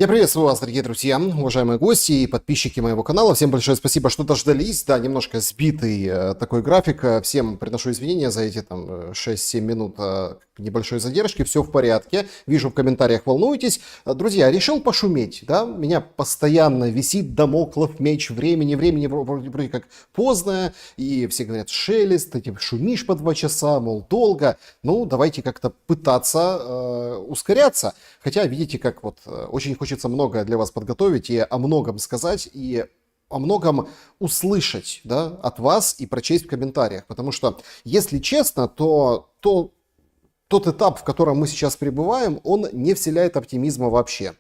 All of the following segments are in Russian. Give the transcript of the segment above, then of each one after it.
Я приветствую вас, дорогие друзья, уважаемые гости и подписчики моего канала. Всем большое спасибо, что дождались. Да, немножко сбитый такой график. Всем приношу извинения за эти 6-7 минут небольшой задержки. Все в порядке. Вижу, в комментариях волнуетесь. Друзья, решил пошуметь. Да? Меня постоянно висит дамоклов меч времени. Времени вроде как поздно. И все говорят, шелест, ты шумишь по 2 часа, мол, долго. Ну, давайте как-то пытаться ускоряться. Хотя, видите, как вот очень хочется многое для вас подготовить и о многом сказать, и о многом услышать, да, от вас и прочесть в комментариях. Потому что, если честно, то тот этап, в котором мы сейчас пребываем, он не вселяет оптимизма вообще.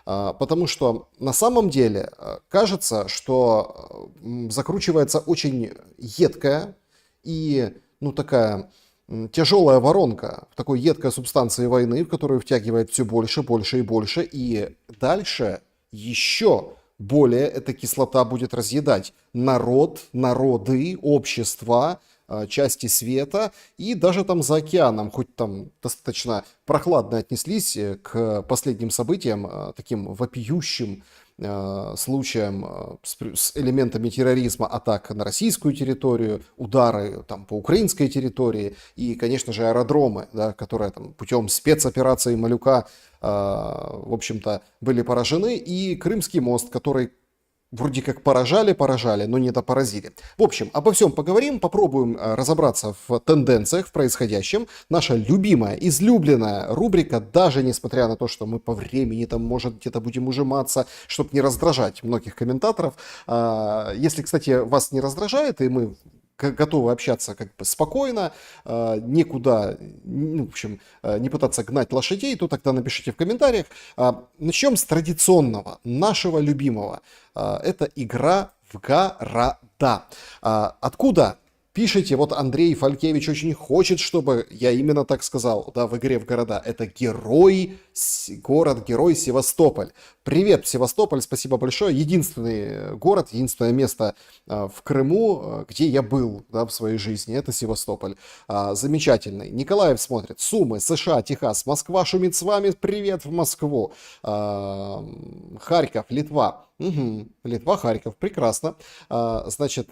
Потому что на самом деле кажется, что закручивается очень едкая и, такая тяжелая воронка в такой едкой субстанции войны, в которую втягивает все больше, больше и больше. И дальше еще более эта кислота будет разъедать народ, народы, общества, части света и даже там за океаном, хоть там достаточно прохладно отнеслись к последним событиям, таким вопиющим случаям с элементами терроризма, атак на российскую территорию, удары там по украинской территории и, конечно же, аэродромы, да, которые там путем спецоперации Малюка, в общем-то, были поражены, и Крымский мост, который вроде как поражали, но не допоразили. В общем, обо всем поговорим, попробуем разобраться в тенденциях, в происходящем. Наша любимая, излюбленная рубрика, даже несмотря на то, что мы по времени там, может, где-то будем ужиматься, чтобы не раздражать многих комментаторов. Если, кстати, вас не раздражает, и мы готовы общаться как бы спокойно, никуда, в общем, не пытаться гнать лошадей, то тогда напишите в комментариях. Начнем с традиционного, нашего любимого. Это игра в города. Откуда? Пишите, вот Андрей Фалькевич очень хочет, чтобы я именно так сказал, да, в игре в города. Это город-герой Севастополь. Привет, Севастополь, спасибо большое. Единственный город, единственное место в Крыму, где я был, да, в своей жизни, это Севастополь. Замечательный. Николаев смотрит. Сумы, США, Техас, Москва шумит с вами. Привет в Москву. Харьков, Литва. Угу. Литва, Харьков, прекрасно. Значит,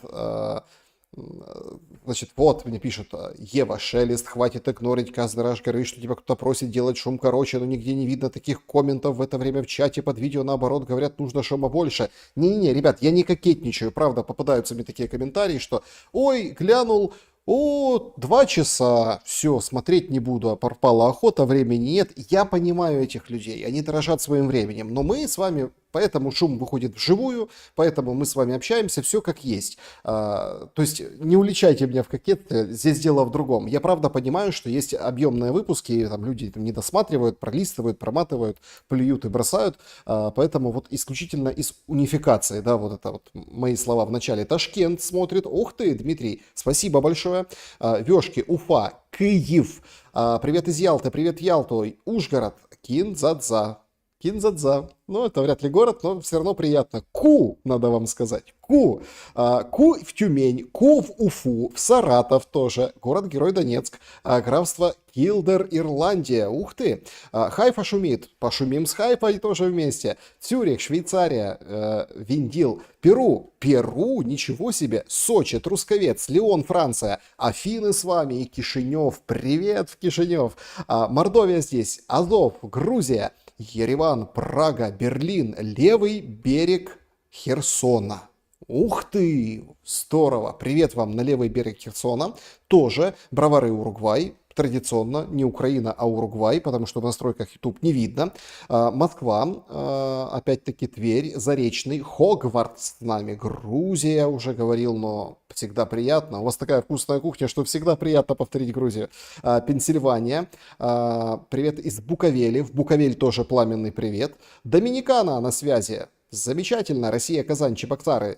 вот мне пишут, Ева, шелест, хватит игнорить, каждый раз говоришь, что тебя кто-то просит делать шум короче, но нигде не видно таких комментов в это время в чате под видео, наоборот, говорят, нужно шума больше. Не-не-не, ребят, я не кокетничаю, правда, попадаются мне такие комментарии, что, ой, глянул, 2 часа, все, смотреть не буду, пропала охота, времени нет. Я понимаю этих людей, они дорожат своим временем, но мы с вами, поэтому шум выходит вживую, поэтому мы с вами общаемся, все как есть. То есть не уличайте меня в кокетстве, здесь дело в другом. Я правда понимаю, что есть объемные выпуски, там люди не досматривают, пролистывают, проматывают, плюют и бросают, поэтому вот исключительно из унификации, да, вот это вот мои слова в начале. Ташкент смотрит, ух ты, Дмитрий, спасибо большое. Вешки, Уфа, Киев, привет из Ялты, привет Ялту, Ужгород, Кинзадза. Кинзадза. Ну, это вряд ли город, но все равно приятно. Ку, надо вам сказать. Ку. Ку в Тюмень, Ку в Уфу, в Саратов тоже. Город-герой Донецк. Графство Килдер, Ирландия. Ух ты. Хайфа шумит. Пошумим с Хайфой тоже вместе. Цюрих, Швейцария. Виндил. Перу. Перу, ничего себе. Сочи, Трусковец, Лион, Франция. Афины с вами и Кишинев. Привет в Кишинев. Мордовия здесь. Азов, Грузия. Ереван, Прага, Берлин, левый берег Херсона. Ух ты, здорово. Привет вам на левый берег Херсона. Тоже Бровары, Уругвай. Традиционно не Украина, а Уругвай, потому что в настройках YouTube не видно. Москва, опять-таки Тверь, Заречный, Хогвартс с нами, Грузия, я уже говорил, но всегда приятно. У вас такая вкусная кухня, что всегда приятно повторить Грузию. Пенсильвания, привет из Буковели, в Буковель тоже пламенный привет. Доминикана на связи. Замечательно. Россия, Казань, Чебоксары,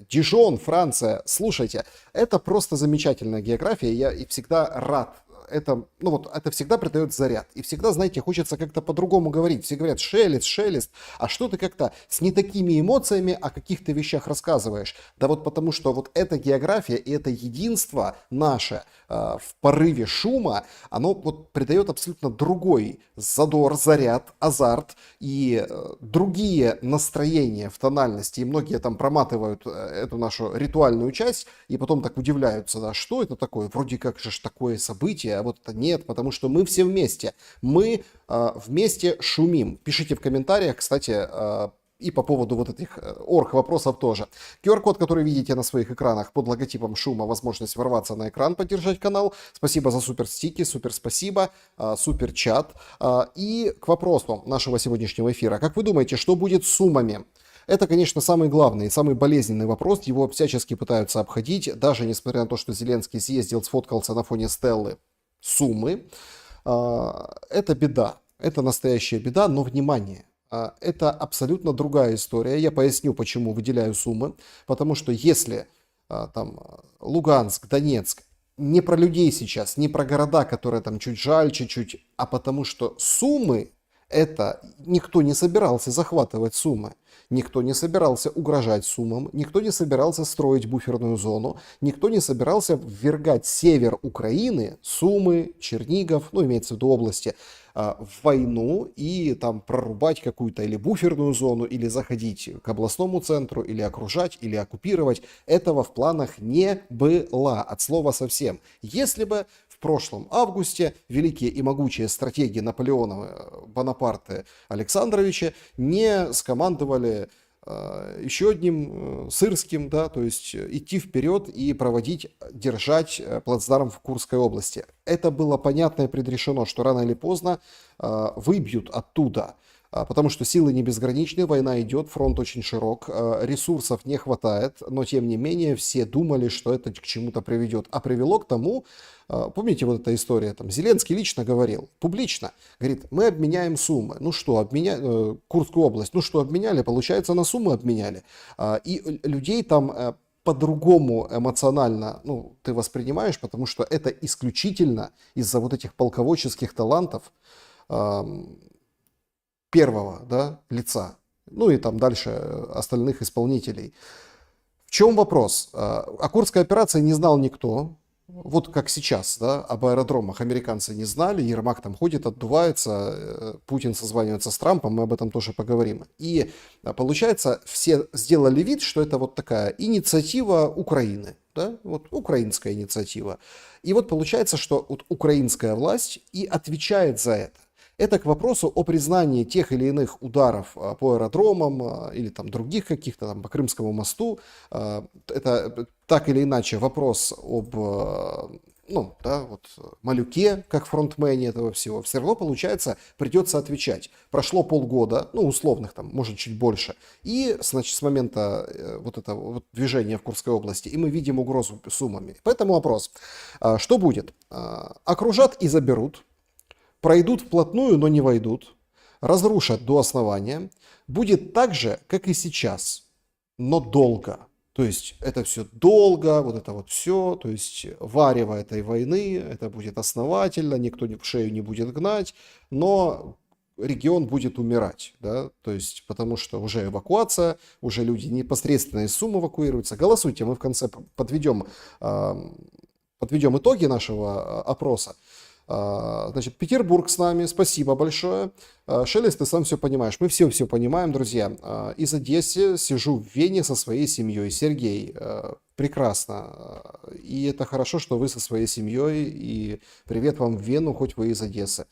Дижон, Франция. Слушайте, это просто замечательная география. Я и всегда рад это, ну вот, это всегда придает заряд. И всегда, знаете, хочется как-то по-другому говорить. Все говорят шелест, шелест, а что ты как-то с не такими эмоциями о каких-то вещах рассказываешь? Да вот потому что вот эта география и это единство наше в порыве шума, оно вот придает абсолютно другой задор, заряд, азарт и другие настроения в тональности. И многие там проматывают эту нашу ритуальную часть и потом так удивляются, да, что это такое? Вроде как же такое событие, а вот это нет, потому что мы все вместе. Мы вместе шумим. Пишите в комментариях, кстати, и по поводу вот этих вопросов тоже. QR-код, который видите на своих экранах под логотипом шума, возможность ворваться на экран, поддержать канал. Спасибо за супер стики, супер спасибо, супер чат. И к вопросу нашего сегодняшнего эфира. Как вы думаете, что будет с суммами? Это, конечно, самый главный, самый болезненный вопрос. Его всячески пытаются обходить, даже несмотря на то, что Зеленский съездил, сфоткался на фоне Стеллы Суммы. Это беда, это настоящая беда, но внимание. Это абсолютно другая история. Я поясню, почему выделяю Суммы. Потому что если там Луганск, Донецк, не про людей сейчас, не про города, которые там чуть жаль, чуть-чуть, а потому что Суммы, это никто не собирался захватывать Суммы. Никто не собирался угрожать Суммам, никто не собирался строить буферную зону, никто не собирался ввергать север Украины, Сумы, Чернигов, ну, имеется в виду области, в войну и там прорубать какую-то или буферную зону, или заходить к областному центру, или окружать, или оккупировать. Этого в планах не было, от слова совсем. Если бы в прошлом августе великие и могучие стратеги Наполеона Бонапарта Александровича не скомандовали еще одним Сырским, да, то есть идти вперед и проводить, держать плацдарм в Курской области. Это было понятно и предрешено, что рано или поздно выбьют оттуда, потому что силы не безграничны, война идет, фронт очень широк, ресурсов не хватает, но тем не менее все думали, что это к чему-то приведет. А привело к тому, помните вот эта история, там Зеленский лично говорил, публично, говорит, мы обменяем Суммы. Ну что, Курскую область, ну что, обменяли, получается, на Суммы обменяли. И людей там по-другому эмоционально, ну, ты воспринимаешь, потому что это исключительно из-за вот этих полководческих талантов первого, да, лица, ну и там дальше остальных исполнителей. В чем вопрос? О Курской операции не знал никто. Вот как сейчас, да, об аэродромах американцы не знали, Ермак там ходит, отдувается, Путин созванивается с Трампом, мы об этом тоже поговорим. И получается, все сделали вид, что это вот такая инициатива Украины, да, вот украинская инициатива. И вот получается, что вот украинская власть и отвечает за это. Это к вопросу о признании тех или иных ударов по аэродромам или там других каких-то там по Крымскому мосту. Это так или иначе вопрос об, ну, да, вот Малюке, как фронтмене этого всего. Все равно, получается, придется отвечать. Прошло полгода, ну, условных там, может, чуть больше. И, значит, с момента вот этого вот движения в Курской области, и мы видим угрозу Суммами. Поэтому вопрос, что будет? Окружат и заберут. Пройдут вплотную, но не войдут, разрушат до основания, будет так же, как и сейчас, но долго. То есть это все долго, вот это вот все, то есть варево этой войны, это будет основательно, никто в шею не будет гнать, но регион будет умирать, да, то есть потому что уже эвакуация, уже люди непосредственно из Суммы эвакуируются. Голосуйте, мы в конце подведем итоги нашего опроса. Значит, Петербург с нами, спасибо большое. Шелест, ты сам все понимаешь. Мы все понимаем, друзья. Из Одессы сижу в Вене со своей семьей. Сергей, прекрасно. И это хорошо, что вы со своей семьей. И привет вам в Вену, хоть вы из Одессы.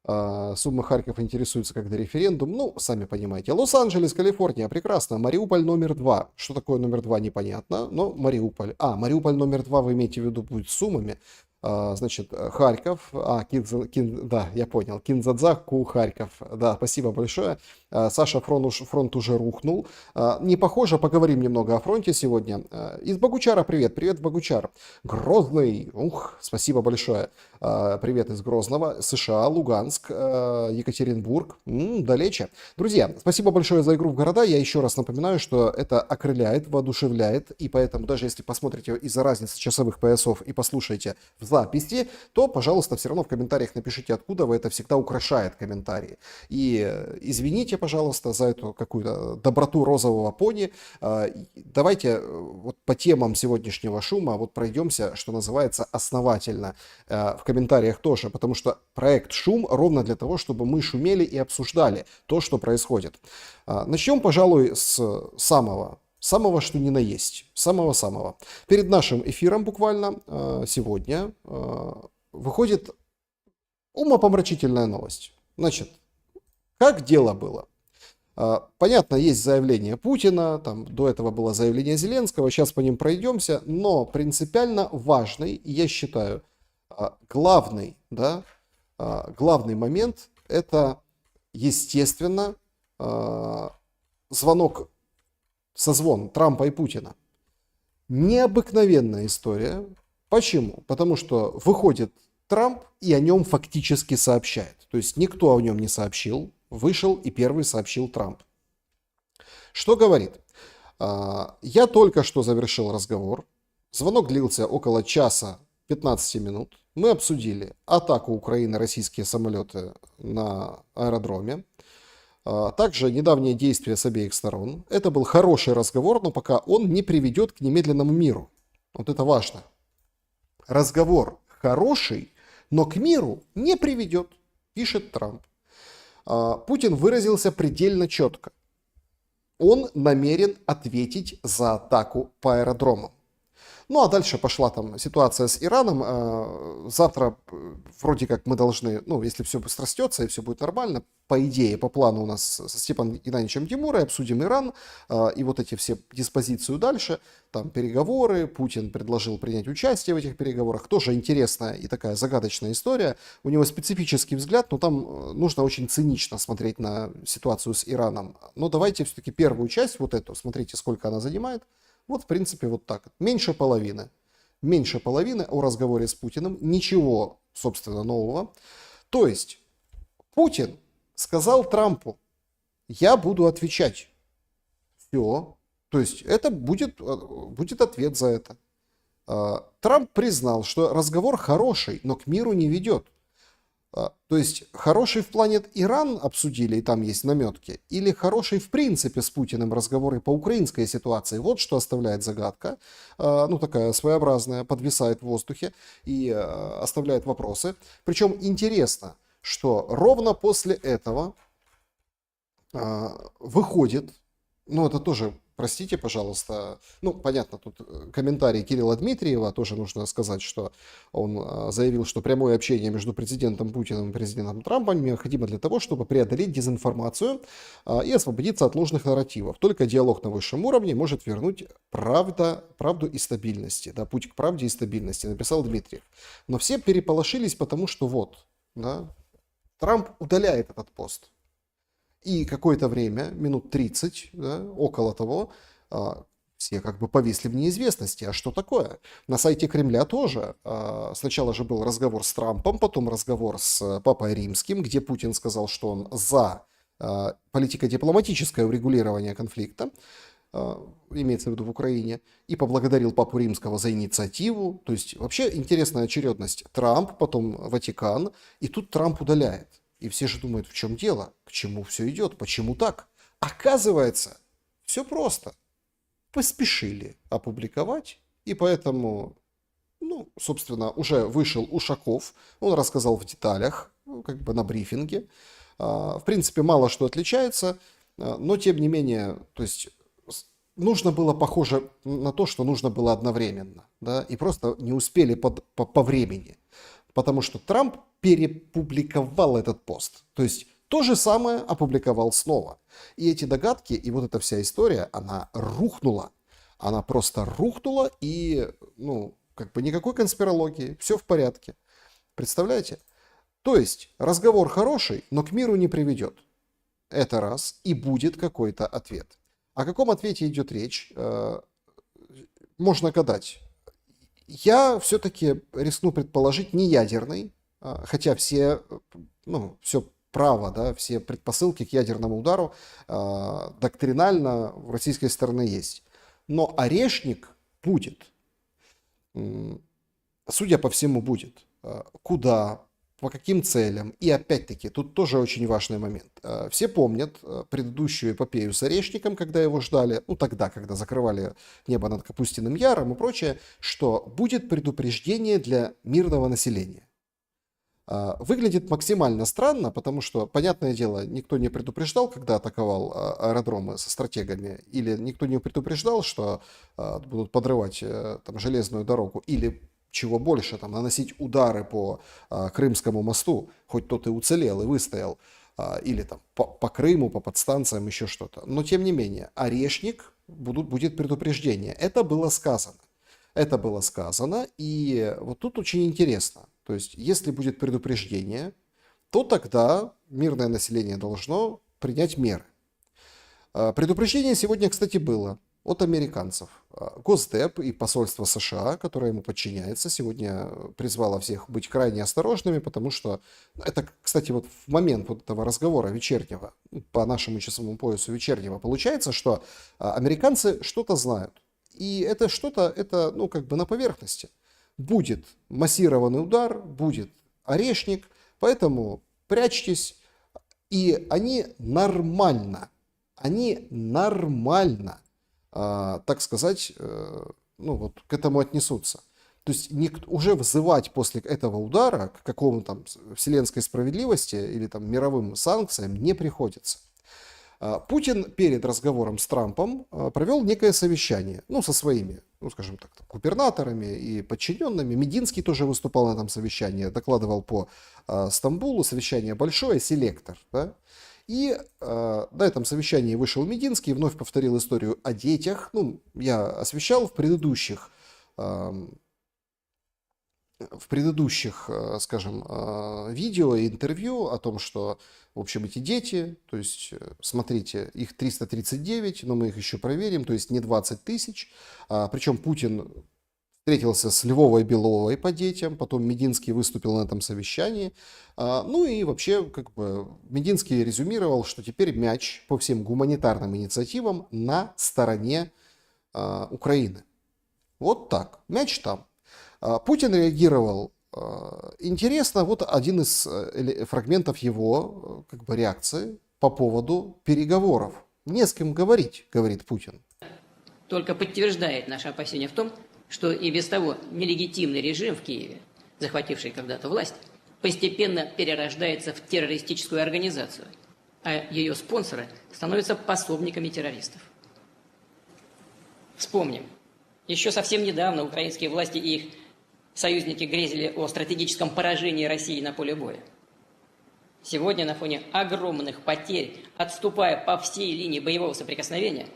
Сумма Харьков интересуется, когда референдум. Ну, сами понимаете. Лос-Анджелес, Калифорния, прекрасно. Мариуполь номер 2. Что такое номер 2, непонятно. Но Мариуполь. Мариуполь номер 2 вы имеете в виду будет с Суммами. Значит, Харьков, да, я понял, Кинзадзаку, Харьков, да, спасибо большое. Саша, фронт уже рухнул. Не похоже, поговорим немного о фронте сегодня. Из Богучара привет, привет, Богучар. Грозный, ух, спасибо большое. Привет из Грозного, США, Луганск, Екатеринбург, далече. Друзья, спасибо большое за игру в города. Я еще раз напоминаю, что это окрыляет, воодушевляет, и поэтому даже если посмотрите из-за разницы часовых поясов и послушаете в записи, то, пожалуйста, все равно в комментариях напишите, откуда вы, это всегда украшает комментарии. И извините, пожалуйста, за эту какую-то доброту розового пони. Давайте вот по темам сегодняшнего шума вот пройдемся, что называется, основательно в комментариях тоже, потому что проект «Шум» ровно для того, чтобы мы шумели и обсуждали то, что происходит. Начнем, пожалуй, с самого, что ни на есть, самого-самого. Перед нашим эфиром буквально сегодня выходит умопомрачительная новость. Значит, как дело было? Понятно, есть заявление Путина, там до этого было заявление Зеленского, сейчас по ним пройдемся, но принципиально важный, я считаю, главный момент — это, естественно, созвон Трампа и Путина. Необыкновенная история. Почему? Потому что выходит Трамп и о нем фактически сообщает. То есть никто о нем не сообщил. Вышел и первый сообщил Трамп. Что говорит? Я только что завершил разговор. Звонок длился около часа 15 минут. Мы обсудили атаку Украины, российские самолеты на аэродроме. Также недавние действия с обеих сторон. Это был хороший разговор, но пока он не приведет к немедленному миру. Вот это важно. Разговор хороший, но к миру не приведет, пишет Трамп. Путин выразился предельно четко. Он намерен ответить за атаку по аэродромам. Ну а дальше пошла там ситуация с Ираном. Завтра вроде как мы должны, ну если все срастется и все будет нормально, по идее, по плану у нас со Степаном Геннадьевичем Тимурой обсудим Иран и вот эти все диспозицию дальше. Там переговоры, Путин предложил принять участие в этих переговорах. Тоже интересная и такая загадочная история. У него специфический взгляд, но там нужно очень цинично смотреть на ситуацию с Ираном. Но давайте все-таки первую часть, вот эту, смотрите, сколько она занимает. Вот, в принципе, вот так. Меньше половины. Меньше половины о разговоре с Путиным. Ничего, собственно, нового. То есть, Путин сказал Трампу: я буду отвечать. Все. То есть, это будет ответ за это. Трамп признал, что разговор хороший, но к миру не ведет. То есть, хороший в плане Иран обсудили, и там есть наметки, или хороший в принципе с Путиным разговоры по украинской ситуации. Вот что оставляет загадка, ну такая своеобразная, подвисает в воздухе и оставляет вопросы. Причем интересно, что ровно после этого выходит, ну это тоже, простите, пожалуйста, ну понятно, тут комментарий Кирилла Дмитриева, тоже нужно сказать, что он заявил, что прямое общение между президентом Путиным и президентом Трампом необходимо для того, чтобы преодолеть дезинформацию и освободиться от ложных нарративов. Только диалог на высшем уровне может вернуть правду и стабильности, да, путь к правде и стабильности, написал Дмитриев. Но все переполошились, потому что вот, да, Трамп удаляет этот пост. И какое-то время, минут 30, да, около того, все как бы повисли в неизвестности. А что такое? На сайте Кремля тоже. Сначала же был разговор с Трампом, потом разговор с Папой Римским, где Путин сказал, что он за политико-дипломатическое урегулирование конфликта, имеется в виду в Украине, и поблагодарил Папу Римского за инициативу. То есть вообще интересная очередность. Трамп, потом Ватикан, и тут Трамп удаляет. И все же думают, в чем дело, к чему все идет, почему так? Оказывается, все просто. Поспешили опубликовать, и поэтому, ну, собственно, уже вышел Ушаков, он рассказал в деталях, ну, как бы на брифинге. В принципе, мало что отличается, но тем не менее, то есть нужно было похоже на то, что нужно было одновременно, да, и просто не успели по времени. Потому что Трамп перепубликовал этот пост. То есть то же самое опубликовал снова. И эти догадки, и вот эта вся история, она рухнула. Она просто рухнула, и, ну, как бы никакой конспирологии, все в порядке. Представляете? То есть разговор хороший, но к миру не приведет. это раз, и будет какой-то ответ. О каком ответе идет речь, можно гадать. Я все-таки рискну предположить не ядерный, хотя все, ну, все право, да, все предпосылки к ядерному удару доктринально в российской стороны есть. Но орешник будет. Судя по всему, будет. Куда, по каким целям. И опять-таки, тут тоже очень важный момент. Все помнят предыдущую эпопею с орешником, когда его ждали, ну тогда, когда закрывали небо над Капустиным Яром и прочее, что будет предупреждение для мирного населения. Выглядит максимально странно, потому что, понятное дело, никто не предупреждал, когда атаковал аэродромы со стратегами, или никто не предупреждал, что будут подрывать там железную дорогу, или чего больше, там, наносить удары по Крымскому мосту, хоть тот и уцелел и выстоял, или там по Крыму, по подстанциям, еще что-то. Но тем не менее, орешник будет предупреждение. Это было сказано. Это было сказано, и вот тут очень интересно. То есть, если будет предупреждение, то тогда мирное население должно принять меры. Предупреждение сегодня, кстати, было от американцев. Госдеп и посольство США, которое ему подчиняется, сегодня призвало всех быть крайне осторожными, потому что это, кстати, вот в момент вот этого разговора вечернего, по нашему часовому поясу вечернего, получается, что американцы что-то знают. И это что-то, это, ну, как бы на поверхности. Будет массированный удар, будет орешник, поэтому прячьтесь. И они нормально, так сказать, ну, вот к этому отнесутся. То есть уже вызывать после этого удара к какому-то там вселенской справедливости или там мировым санкциям не приходится. Путин перед разговором с Трампом провел некое совещание, ну, со своими, ну, скажем так, губернаторами и подчиненными. Мединский тоже выступал на этом совещании, докладывал по Стамбулу, совещание большое, селектор, да. И на этом совещании вышел Мединский, вновь повторил историю о детях. Ну, я освещал в предыдущих, скажем, видео и интервью о том, что, в общем, эти дети, то есть, смотрите, их 339, но мы их еще проверим, то есть не 20 тысяч. Причем Путин встретился с Львовой Беловой по детям, потом Мединский выступил на этом совещании. Ну и вообще, как бы, Мединский резюмировал, что теперь мяч по всем гуманитарным инициативам на стороне Украины. Вот так, мяч там. Путин реагировал интересно. Вот один из фрагментов его, как бы, реакции по поводу переговоров. Не с кем говорить, говорит Путин. Только подтверждает наши опасения в том, что и без того нелегитимный режим в Киеве, захвативший когда-то власть, постепенно перерождается в террористическую организацию, а ее спонсоры становятся пособниками террористов. Вспомним, еще совсем недавно украинские власти и их союзники грезили о стратегическом поражении России на поле боя. Сегодня на фоне огромных потерь, отступая по всей линии боевого соприкосновения,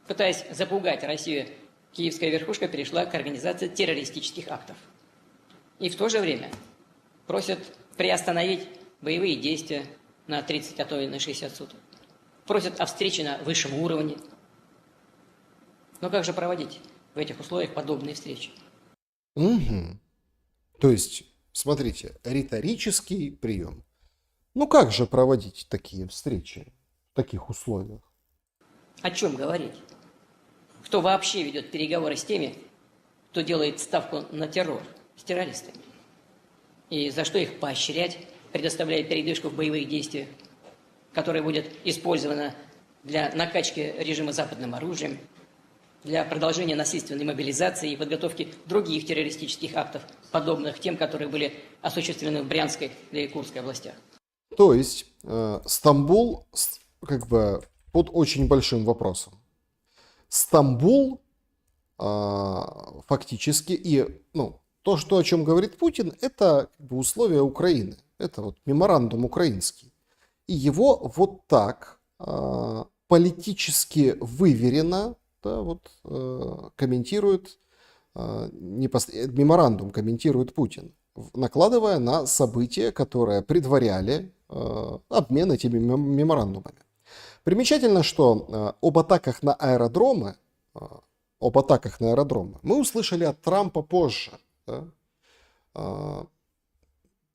пытаясь запугать Россию, киевская верхушка перешла к организации террористических актов. И в то же время просят приостановить боевые действия на 30, а то и на 60 суток. Просят о встрече на высшем уровне. Но как же проводить в этих условиях подобные встречи? Угу. То есть, смотрите, риторический прием. Ну как же проводить такие встречи в таких условиях? О чем говорить? Кто вообще ведет переговоры с теми, кто делает ставку на террор, с террористами? И за что их поощрять, предоставляя передышку в боевых действиях, которая будет использована для накачки режима западным оружием, для продолжения насильственной мобилизации и подготовки других террористических актов, подобных тем, которые были осуществлены в Брянской и Курской областях. То есть Стамбул как бы под очень большим вопросом. Стамбул фактически и, ну, то, что, о чем говорит Путин, это как бы условия Украины. Это вот меморандум украинский. И его вот так политически выверено, да, вот, комментирует меморандум комментирует Путин, накладывая на события, которые предваряли обмен этими меморандумами. Примечательно, что об атаках на аэродромы мы услышали от Трампа позже. Да?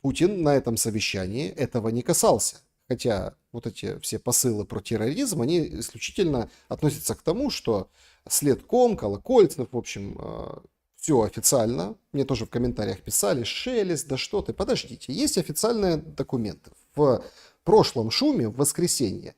Путин на этом совещании этого не касался. Хотя вот эти все посылы про терроризм, они исключительно относятся к тому, что Следком, Колокольцев, в общем, все официально. Мне тоже в комментариях писали: Шелест, да что ты, подождите. Есть официальные документы. В прошлом шуме, в воскресенье,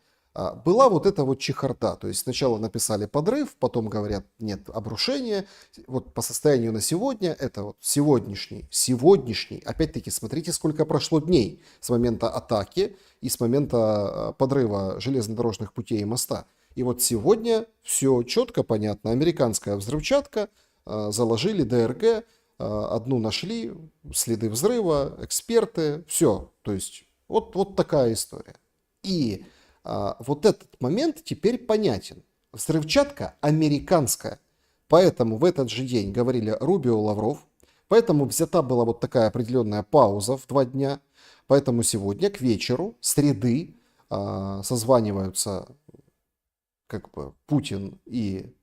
была вот эта вот чехарда. То есть сначала написали подрыв, потом говорят нет, обрушение. Вот по состоянию на сегодня, это вот сегодняшний, опять-таки смотрите, сколько прошло дней с момента атаки и с момента подрыва железнодорожных путей и моста. И вот сегодня все четко, понятно. Американская взрывчатка, заложили ДРГ, одну нашли, следы взрыва, эксперты, все. То есть вот такая история. И вот этот момент теперь понятен. Взрывчатка американская. Поэтому в этот же день говорили Рубио, Лавров. Поэтому взята была вот такая определенная пауза в 2 дня. Поэтому сегодня к вечеру, среды, созваниваются как бы Путин и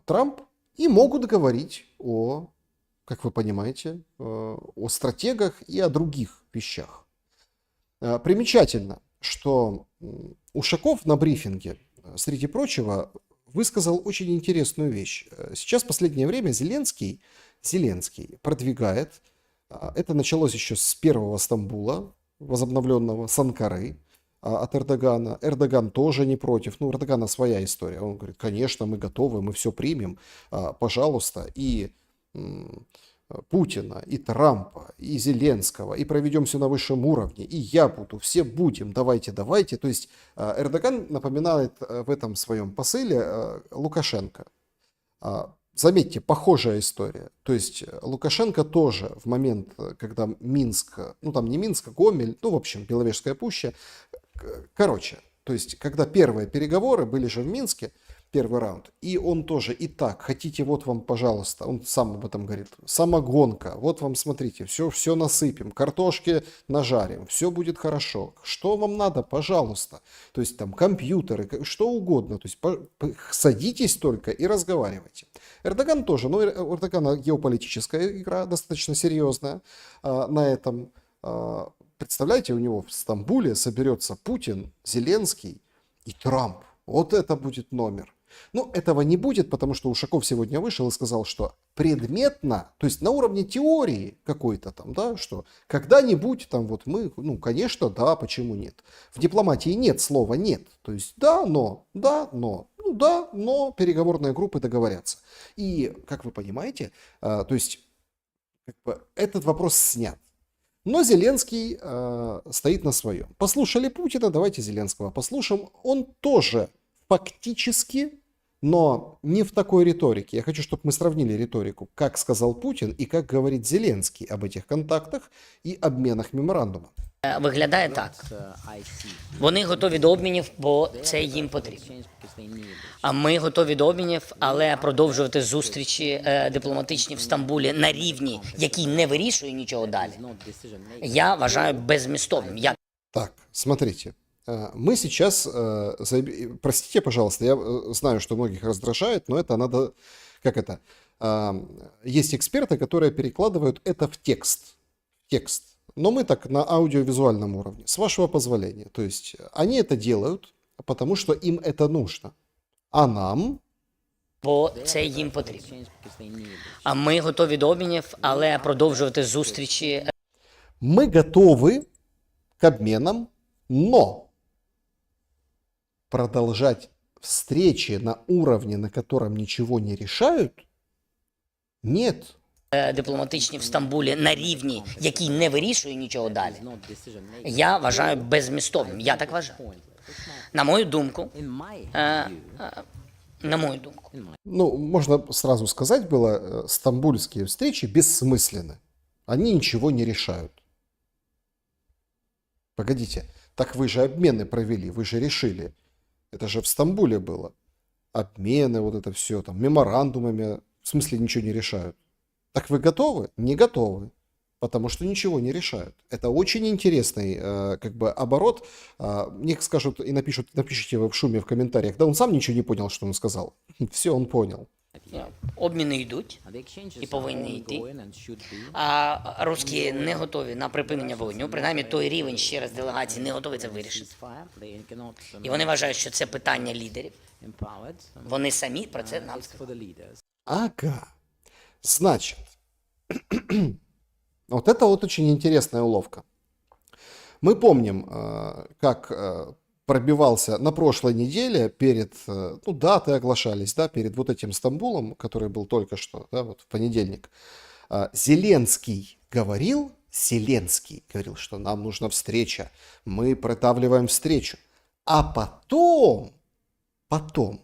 Трамп и могут говорить о, как вы понимаете, о стратегах и о других вещах. Примечательно, что Ушаков на брифинге, среди прочего, высказал очень интересную вещь. Сейчас в последнее время Зеленский продвигает, это началось еще с первого Стамбула, возобновленного, с Анкары, от Эрдогана. Эрдоган тоже не против. Ну, у Эрдогана своя история. Он говорит, конечно, мы готовы, мы все примем, пожалуйста. И Путина, и Трампа, и Зеленского, и проведем все на высшем уровне, и я буду, все будем, давайте. То есть Эрдоган напоминает в этом своем посыле Лукашенко. Заметьте, похожая история. То есть Лукашенко тоже в момент, когда Минск, ну там не Минск, а Гомель, ну в общем Беловежская пуща, короче, то есть когда первые переговоры были же в Минске, первый раунд, и он тоже, и так, хотите, вот вам, пожалуйста, он сам об этом говорит, самогонка, вот вам, смотрите, все насыпем, картошки нажарим, все будет хорошо, что вам надо, пожалуйста, то есть там компьютеры, что угодно, то есть садитесь только и разговаривайте. Эрдоган тоже, но у Эрдогана геополитическая игра достаточно серьезная на этом. Представляете, у него в Стамбуле соберется Путин, Зеленский и Трамп. Вот это будет номер. Но этого не будет, потому что Ушаков сегодня вышел и сказал, что предметно, то есть на уровне теории какой-то там, да, что когда-нибудь там вот мы, ну, конечно, да, почему нет. В дипломатии нет слова нет. То есть да, но, переговорные группы договорятся. И, как вы понимаете, то есть как бы, этот вопрос снят. Но Зеленский стоит на своем. Послушали Путина, давайте Зеленского послушаем. Он тоже фактически, но не в такой риторике. Я хочу, чтобы мы сравнили риторику, как сказал Путин и как говорит Зеленский об этих контактах і обмінах меморандума. Виглядає так. Вони готові до обмінів, бо це їм потрібно. А ми готові до обмінів, але продовжувати зустрічі дипломатичні в Стамбулі на рівні, який не вирішує нічого далі, я вважаю беззмістовним. Так, смотрите. Мы сейчас, простите, пожалуйста, я знаю, что многих раздражает, но это надо, как это, есть эксперты, которые перекладывают это в текст, но мы так на аудиовизуальном уровне, с вашего позволения, то есть они это делают, потому что им это нужно, а нам... Бо це їм потрібно. А ми готові до обмінів, але продовжувати зустрічі... Мы готовы к обменам, но... продолжать встречи на уровне, на котором ничего не решают? Нет. Дипломатичні в Стамбулі на рівні, який не вирішує нічого далі, я вважаю беззмістовним. Я так вважаю. На мою думку, Ну, можно сразу сказать было, стамбульские встречи бессмысленны. Они ничего не решают. Погодите, так вы же обмены провели, вы же решили. Это же в Стамбуле было. Обмены, вот это все, там, меморандумами, в смысле ничего не решают. Так вы готовы? Не готовы. потому что ничего не решают. Это очень интересный как бы оборот. Мне скажут и напишите вы в шуме в комментариях, да он сам ничего не понял, что он сказал. Все, он понял. Обміни йдуть і повинні йти, а русські не готові на припинення вогню, принаймні той рівень ще раз делегації не готові це вирішити. І вони вважають, що це питання лідерів. Вони самі про це нам сказали. Ага. Значит, вот это вот очень интересная уловка. Мы помним, как пробивался на прошлой неделе перед, ну, даты оглашались, да, перед вот этим Стамбулом, который был только что, да, вот в понедельник. Зеленский говорил, что нам нужна встреча, мы продавливаем встречу. А потом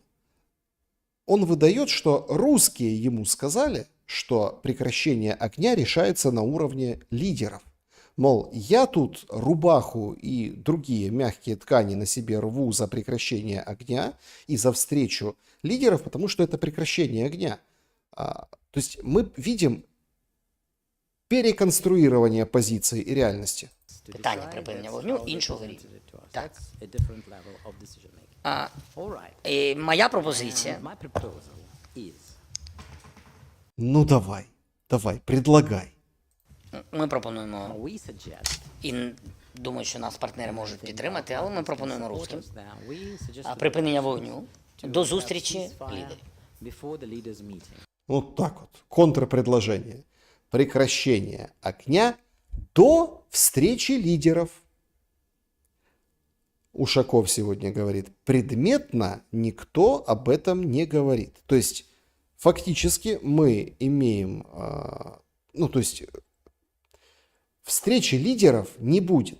он выдает, что русские ему сказали, что прекращение огня решается на уровне лидеров. Мол, я тут рубаху и другие мягкие ткани на себе рву за прекращение огня и за встречу лидеров, потому что это прекращение огня. То есть мы видим переконструирование позиции и реальности. Питання припинення вогню іншого рівня. Так. Моя пропозиція Ну давай, предлагай. Ми пропонуємо, і думаю, що нас партнери можуть підтримати, але ми пропонуємо русским припинення вогню до зустрічі лідерів. Вот так вот. Контрпредложение. Прекращение огня до встречи лидеров. Ушаков сегодня говорит, предметно никто об этом не говорит. То есть, фактически мы имеем, ну, то есть, встречи лидеров не будет.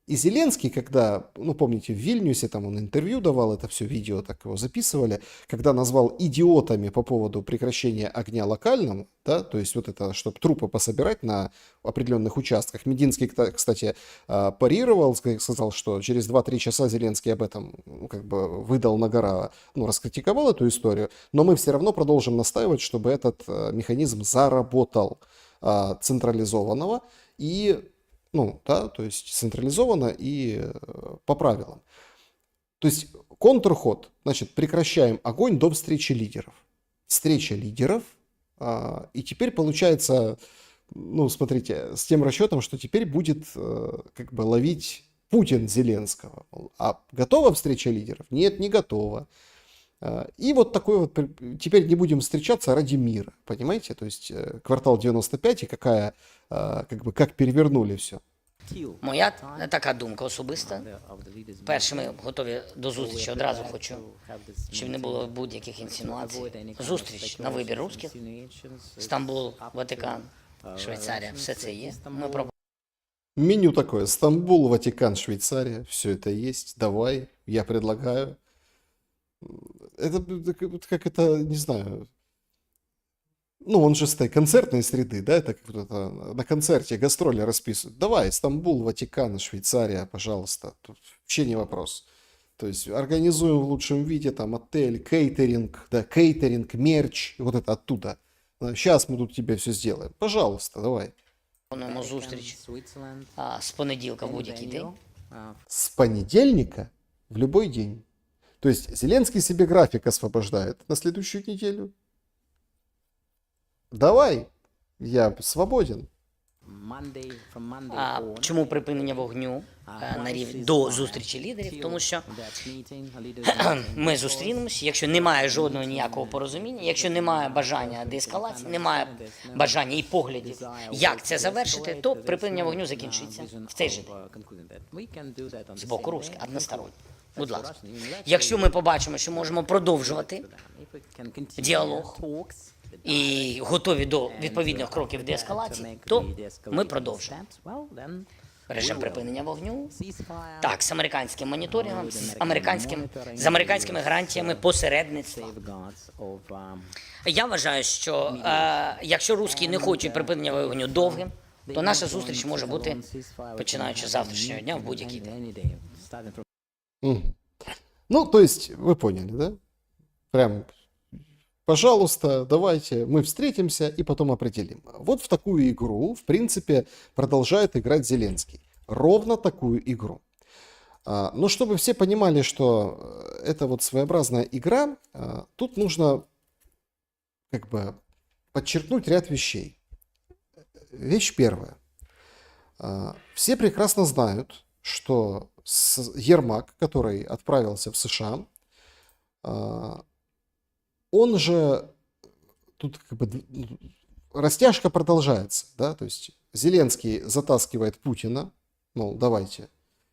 И Зеленский, когда, ну, помните, в Вильнюсе, там он интервью давал, это все видео так его записывали, когда назвал идиотами по поводу прекращения огня локальным, да, то есть вот это, чтобы трупы пособирать на определенных участках. Мединский, кстати, парировал, сказал, что через 2-3 часа Зеленский об этом, ну, как бы выдал на гора, ну, раскритиковал эту историю, но мы все равно продолжим настаивать, чтобы этот механизм заработал централизованного и, ну, да, то есть централизованно и по правилам. То есть контрход, значит, прекращаем огонь до встречи лидеров. Встреча лидеров, и теперь получается, ну, смотрите, с тем расчетом, что теперь будет как бы ловить Путин Зеленского. А готова встреча лидеров? Нет, не готова. И вот такой вот, теперь не будем встречаться ради мира, понимаете? То есть квартал 95 и какая, как бы, как перевернули все. Моя така думка особиста. Перше, ми готові до зустрічі. Одразу хочу, щоб не було будь-яких інсинуацій. Зустріч на вибір русських. Стамбул, Ватикан, Швейцарія. Все це є. Ми Меню такое. Стамбул, Ватикан, Швейцария. Все это есть. Давай, я предлагаю. Это как это, не знаю. Ну, он же с этой концертной среды, да, это как это на концерте гастроли расписывают. Давай, Стамбул, Ватикан, Швейцария, пожалуйста. Тут вообще не вопрос. То есть организуем в лучшем виде там отель, кейтеринг, да, кейтеринг, мерч, вот это оттуда. Сейчас мы тут тебе все сделаем. Пожалуйста, давай. пропонуємо зустріч з понеділка в будь-який день. С понедельника в любой день. То есть Зеленский себе график освобождает на следующую неделю. Давай, я свободен. Чому припинення вогню на рівні до зустрічі лідерів? Тому що ми зустрінемось, якщо немає жодного ніякого порозуміння, якщо немає бажання деескалації, немає бажання і поглядів, як це завершити, то припинення вогню закінчиться в цей же день. З боку руських, односторонньо. Будь ласка. Якщо ми побачимо, що можемо продовжувати діалог, і готові до відповідних кроків деескалації, то ми продовжимо. Режим припинення вогню, так, з американським моніторингом, з американськими гарантіями посередництва. Я вважаю, що якщо русські не хочуть припинення вогню довгим, то наша зустріч може бути, починаючи з завтрашнього дня, в будь-який день. Ну, то есть, вы поняли, да? Прям пожалуйста, давайте мы встретимся и потом определим. Вот в такую игру, в принципе, продолжает играть Зеленский. Ровно такую игру. Но чтобы все понимали, что это вот своеобразная игра, тут нужно как бы подчеркнуть ряд вещей. Вещь первая. Все прекрасно знают, что Ермак, который отправился в США, он же тут как бы растяжка продолжается, да, то есть Зеленский затаскивает Путина, мол, давайте,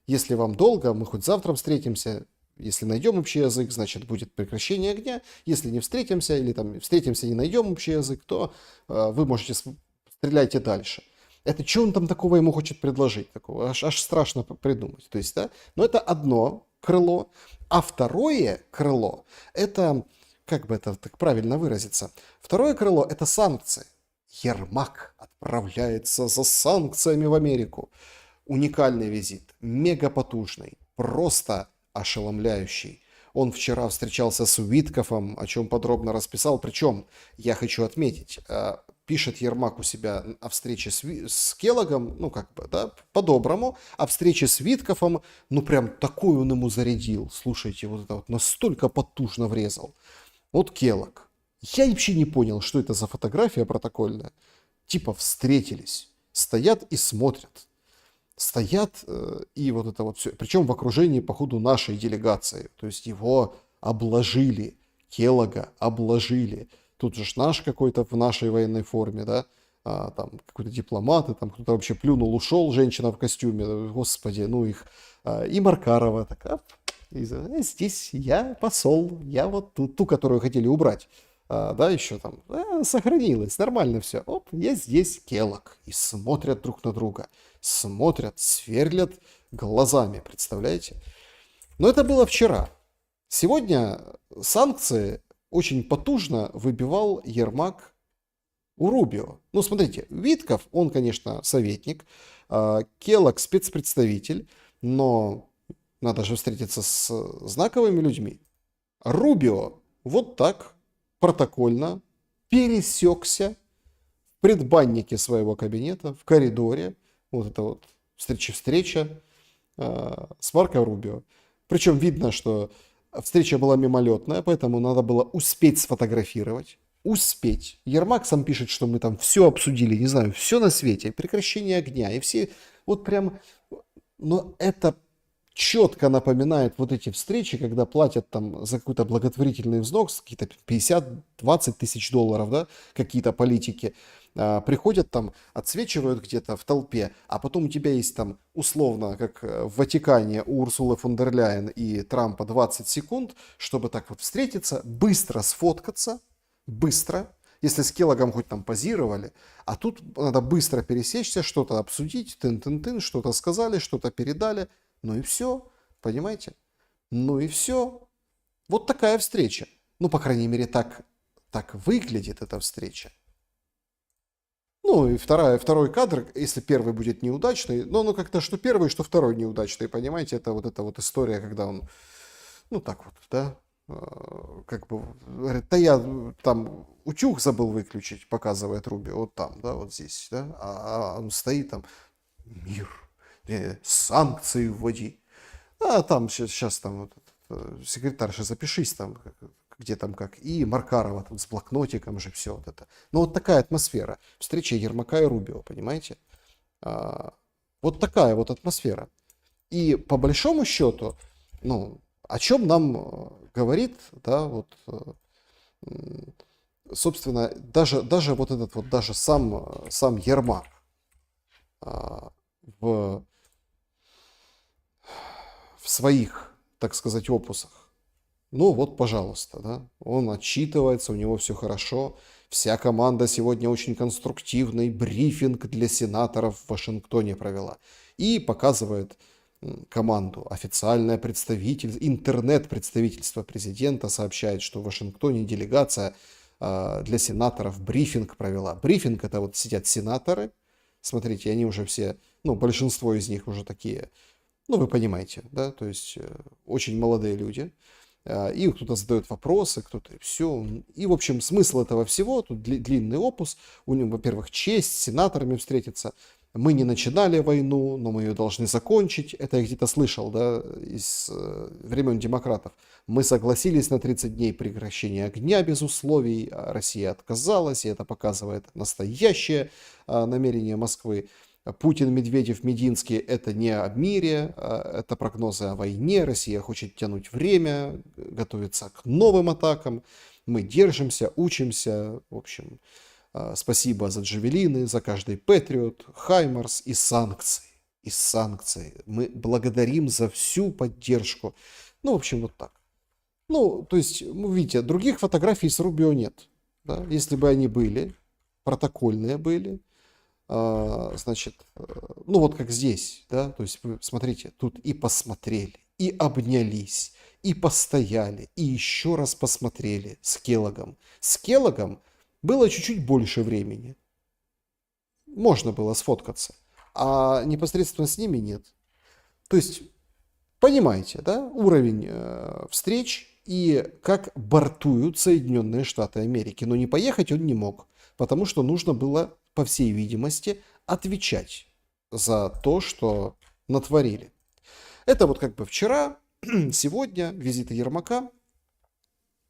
если вам долго, мы хоть завтра встретимся, если найдем общий язык, значит будет прекращение огня, если не встретимся или там встретимся и не найдем общий язык, то вы можете стреляйте дальше. Это что он там такого ему хочет предложить? Такого? Аж страшно придумать. То есть, да? Но это одно крыло. А второе крыло, это, как бы это так правильно выразиться, второе крыло это санкции. Ермак отправляется за санкциями в Америку. Уникальный визит, мегапотужный, просто ошеломляющий. Он вчера встречался с Уиткофом, о чем подробно расписал. Причем, я хочу отметить, пишет Ермак у себя о встрече с Келлогом, ну как бы, да, по-доброму, о встрече с Виткофом, ну прям такой он ему зарядил. Слушайте, вот это вот настолько потужно врезал. Вот Келлог. Я вообще не понял, что это за фотография протокольная. Типа встретились, стоят и смотрят. Стоят и вот это вот все. Причем в окружении, походу, нашей делегации. То есть его обложили, Келлога обложили. Тут же наш какой-то в нашей военной форме, да, там какой-то дипломат, и там кто-то вообще плюнул, ушел, женщина в костюме, господи, ну их, и Маркарова такая, здесь я посол, я вот ту, которую хотели убрать, да, еще там, сохранилось, нормально все, оп, я здесь, Келлог, и смотрят друг на друга, смотрят, сверлят глазами, представляете? Но это было вчера. Сегодня санкции очень потужно выбивал Ермак у Рубио. Ну, смотрите, Витков, он, конечно, советник, Келлог спецпредставитель, но надо же встретиться с знаковыми людьми. Рубио вот так протокольно пересекся в предбаннике своего кабинета, в коридоре, вот это вот встреча с Марко Рубио. Причем видно, что встреча была мимолетная, поэтому надо было успеть сфотографировать. Успеть. Ермак сам пишет, что мы там все обсудили, не знаю, все на свете, прекращение огня, и все, вот прям, но это четко напоминает вот эти встречи, когда платят там за какой-то благотворительный взнос, какие-то 50-20 тысяч долларов, да, какие-то политики, приходят там, отсвечивают где-то в толпе, а потом у тебя есть там условно, как в Ватикане у Урсулы фон дер Ляйен и Трампа 20 секунд, чтобы так вот встретиться, быстро сфоткаться, быстро, если с Келлогом хоть там позировали, а тут надо быстро пересечься, что-то обсудить, тын-тын-тын, что-то сказали, что-то передали, ну и все, понимаете? Ну и все. Вот такая встреча. Ну, по крайней мере, так выглядит эта встреча. Ну и второй кадр, если первый будет неудачный, но ну как-то что первый, что второй неудачный, понимаете? Это вот история, когда он, ну так вот, да, как бы, говорит, да я там утюг забыл выключить, показывает Руби, вот там, да, вот здесь, да, а он стоит там, мир, санкции вводи, а там сейчас там вот, секретарша, запишись там, где там как, и Маркарова там с блокнотиком же все вот это. Ну вот такая атмосфера, встреча Ермака и Рубио, понимаете? Вот такая вот атмосфера. И по большому счету, ну, о чем нам говорит, да, вот, собственно, даже вот этот вот, даже сам Ермак в своих, так сказать, опусах. Ну вот, пожалуйста, да, он отчитывается, у него все хорошо, вся команда сегодня очень конструктивный брифинг для сенаторов в Вашингтоне провела и показывает команду. Официальное представительство, интернет-представительство президента сообщает, что в Вашингтоне делегация для сенаторов брифинг провела. Брифинг — это вот сидят сенаторы, смотрите, они уже все, ну, большинство из них уже такие, ну, вы понимаете, да, то есть очень молодые люди. И кто-то задает вопросы, кто-то все. И, в общем, смысл этого всего, тут длинный опус. У него, во-первых, честь с сенаторами встретиться. Мы не начинали войну, но мы ее должны закончить. Это я где-то слышал, да, из времен демократов. Мы согласились на 30 дней прекращения огня без условий, а Россия отказалась, и это показывает настоящее намерение Москвы. Путин, Медведев, Мединский — это не о мире, это прогнозы о войне. Россия хочет тянуть время, готовится к новым атакам. Мы держимся, учимся, в общем... Спасибо за джавелины, за каждый Патриот, Хаймарс и санкции. И санкции. Мы благодарим за всю поддержку. Ну, в общем, вот так. Ну, то есть, вы видите, других фотографий с Рубио нет. Да? Если бы они были, протокольные были, значит, ну вот как здесь, да, то есть, вы смотрите, тут и посмотрели, и обнялись, и постояли, и еще раз посмотрели с Келлогом. С Келлогом было чуть-чуть больше времени. Можно было сфоткаться. А непосредственно с ними нет. То есть, понимаете, да, уровень встреч и как бортуют Соединенные Штаты Америки. Но не поехать он не мог, потому что нужно было, по всей видимости, отвечать за то, что натворили. Это вот как бы вчера, сегодня визиты Ермака.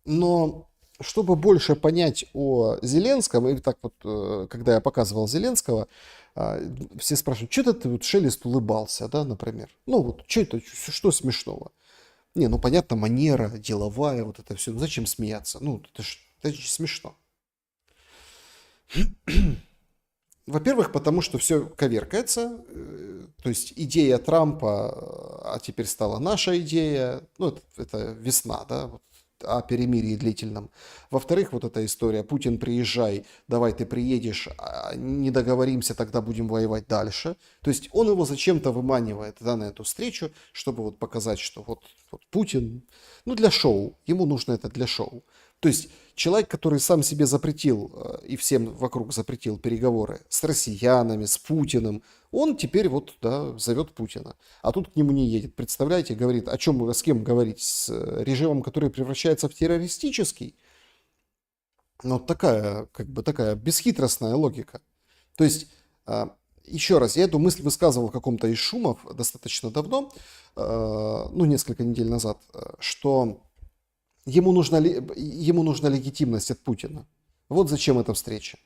Но... Чтобы больше понять о Зеленском, и так вот, когда я показывал Зеленского, все спрашивают, что ты вот Шелест улыбался, да, например. Ну вот, что это, что смешного? Не, ну понятно, манера деловая, вот это все. Ну зачем смеяться? Ну, это же смешно. Во-первых, потому что все коверкается. То есть идея Трампа, а теперь стала наша идея. Ну, это весна, да, вот, о перемирии длительном. Во-вторых, вот эта история, Путин, приезжай, давай ты приедешь, не договоримся, тогда будем воевать дальше. То есть он его зачем-то выманивает, да, на эту встречу, чтобы вот показать, что вот Путин, ну для шоу, ему нужно это для шоу. То есть человек, который сам себе запретил и всем вокруг запретил переговоры с россиянами, с Путиным, он теперь вот, да, зовет Путина. А тут к нему не едет. Представляете, говорит, о чем, с кем говорить? С режимом, который превращается в террористический? Ну, такая, как бы такая бесхитростная логика. То есть, еще раз, я эту мысль высказывал в каком-то из шумов достаточно давно, ну, несколько недель назад, что ему нужна легитимность от Путина. Вот зачем эта встреча.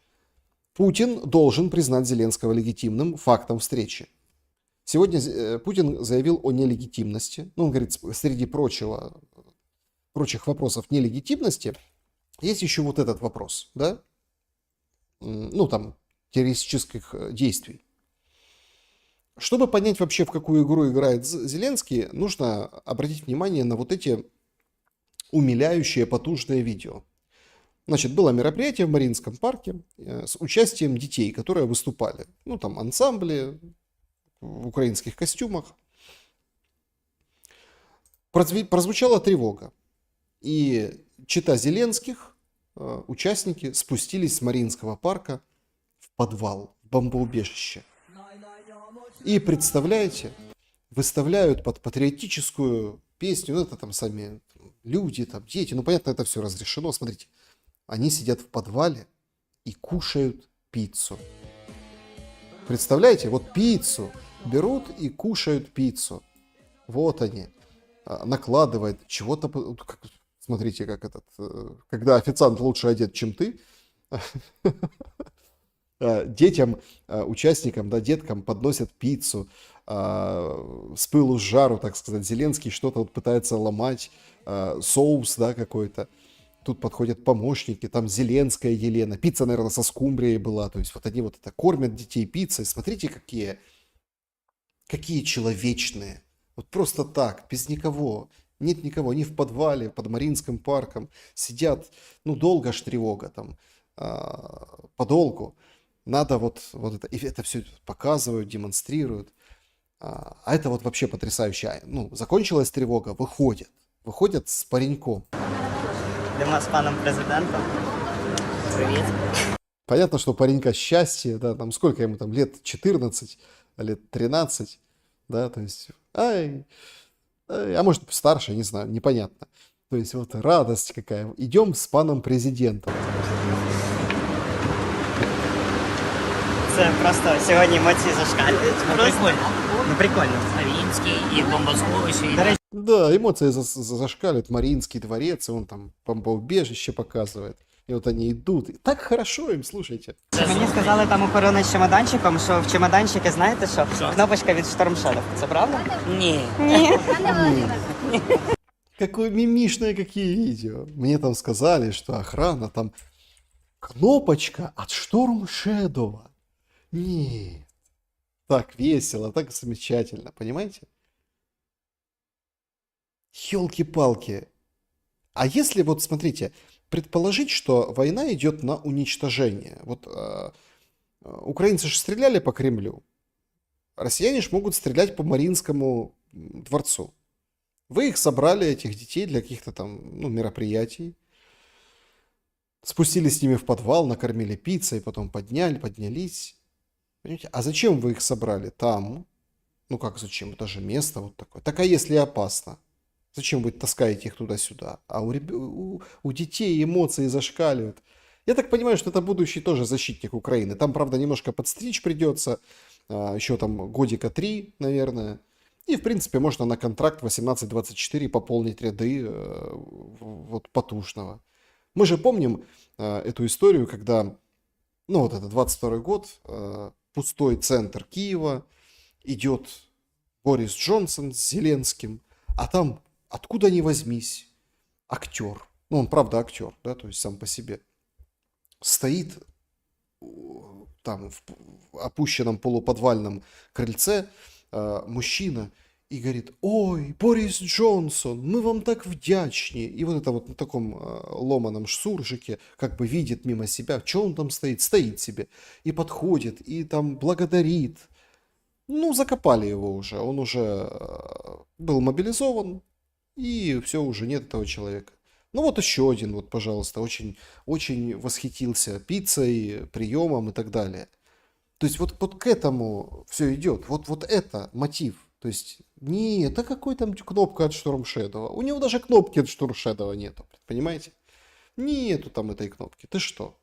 Путин должен признать Зеленского легитимным фактом встречи. Сегодня Путин заявил о нелегитимности. Ну, он говорит, среди прочих вопросов нелегитимности есть еще вот этот вопрос, да? Ну, там, террористических действий. Чтобы понять вообще, в какую игру играет Зеленский, нужно обратить внимание на вот эти умиляющие, потужные видео. Значит, было мероприятие в Мариинском парке с участием детей, которые выступали. Ну, там ансамбли в украинских костюмах. Прозвучала тревога. И чета Зеленских, участники, спустились с Мариинского парка в подвал, в бомбоубежище. И, представляете, выставляют под патриотическую песню, ну, это там сами люди, там дети, ну, понятно, это все разрешено. Смотрите, они сидят в подвале и кушают пиццу. Представляете, вот пиццу берут и кушают пиццу. Вот они. Накладывают чего-то. Смотрите, как этот, когда официант лучше одет, чем ты. Детям, участникам, да, деткам подносят пиццу с пылу с жару, так сказать. Зеленский что-то вот пытается ломать, соус, да, какой-то. Тут подходят помощники, там Зеленская Елена. Пицца, наверное, со скумбрией была. То есть вот они вот это кормят детей пиццей. Смотрите, какие человечные. Вот просто так, без никого. Нет никого. Они в подвале под Мариинским парком сидят. Ну, долго ж тревога там. Подолгу. Надо вот это. И это все показывают, демонстрируют. А это вот вообще потрясающе. Ну, закончилась тревога, выходят с пареньком. Йдемо з паном президентом. Привіт. Понятно, что паренька счастье, да, там сколько ему там, лет 14, лет 13, да, то есть, а может старше, не знаю, непонятно. То есть вот радость какая. Идем с паном президентом. Це просто сьогодні емоції зашкалюють. Ну прикольно. Маріїнський і бомбосховище. До речі, Да, эмоции зашкаливают. Мариинский дворец, и он там бомбоубежище показывает. И вот они идут. И так хорошо им, слушайте. мені сказали там охоронець з чемоданчиком, що в чемоданчикі, знаєте що? Кнопочка від Storm Shadow. Це правда? Ні. Какое мимишное, какие видео. Мне там сказали, что охрана там кнопочка от Storm Shadow. Не. Так весело, так замечательно, понимаете? Ёлки-палки. А если вот, смотрите, предположить, что война идет на уничтожение. Вот украинцы же стреляли по Кремлю. Россияне же могут стрелять по Мариинскому дворцу. Вы их собрали, этих детей, для каких-то там мероприятий. Спустили с ними в подвал, накормили пиццей, потом поднялись. Понимаете? А зачем вы их собрали там? Ну как зачем? Это же место вот такое. Так а если опасно? Зачем вы таскаете их туда-сюда? А у детей эмоции зашкаливают. Я так понимаю, что это будущий тоже защитник Украины. Там, правда, немножко подстричь придется. Еще там годика 3, наверное. И, в принципе, можно на контракт 18-24 пополнить ряды вот потушного. Мы же помним эту историю, когда, ну вот это 22 год, пустой центр Киева, идет Борис Джонсон с Зеленским, а там, откуда ни возьмись, актер, ну он правда актер, да, то есть сам по себе, стоит там в опущенном полуподвальном крыльце мужчина и говорит: ой, Борис Джонсон, мы вам так вдячні. И вот это вот на таком ломаном суржике как бы видит мимо себя, что он там стоит, стоит себе, и подходит, и там благодарит. Ну, закопали его уже, он уже был мобилизован, и все, уже нет этого человека. Ну вот еще один, вот, пожалуйста, очень, очень восхитился пиццей, приемом и так далее. То есть вот к этому все идет. Вот это мотив. То есть нет, а какой там кнопка от Storm Shadow? У него даже кнопки от Storm Shadow нету, понимаете? Нету там этой кнопки. Ты что?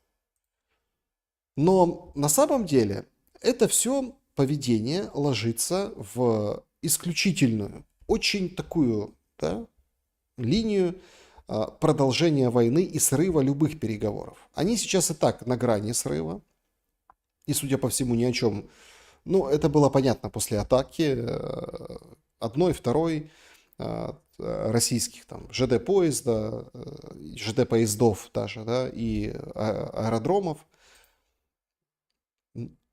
Но на самом деле это все поведение ложится в исключительную, очень такую, да, линию продолжения войны и срыва любых переговоров. Они сейчас и так на грани срыва. И, судя по всему, ни о чем. Ну, это было понятно после атаки одной, второй российских там ЖД-поезда, ЖД-поездов даже, да, и аэродромов.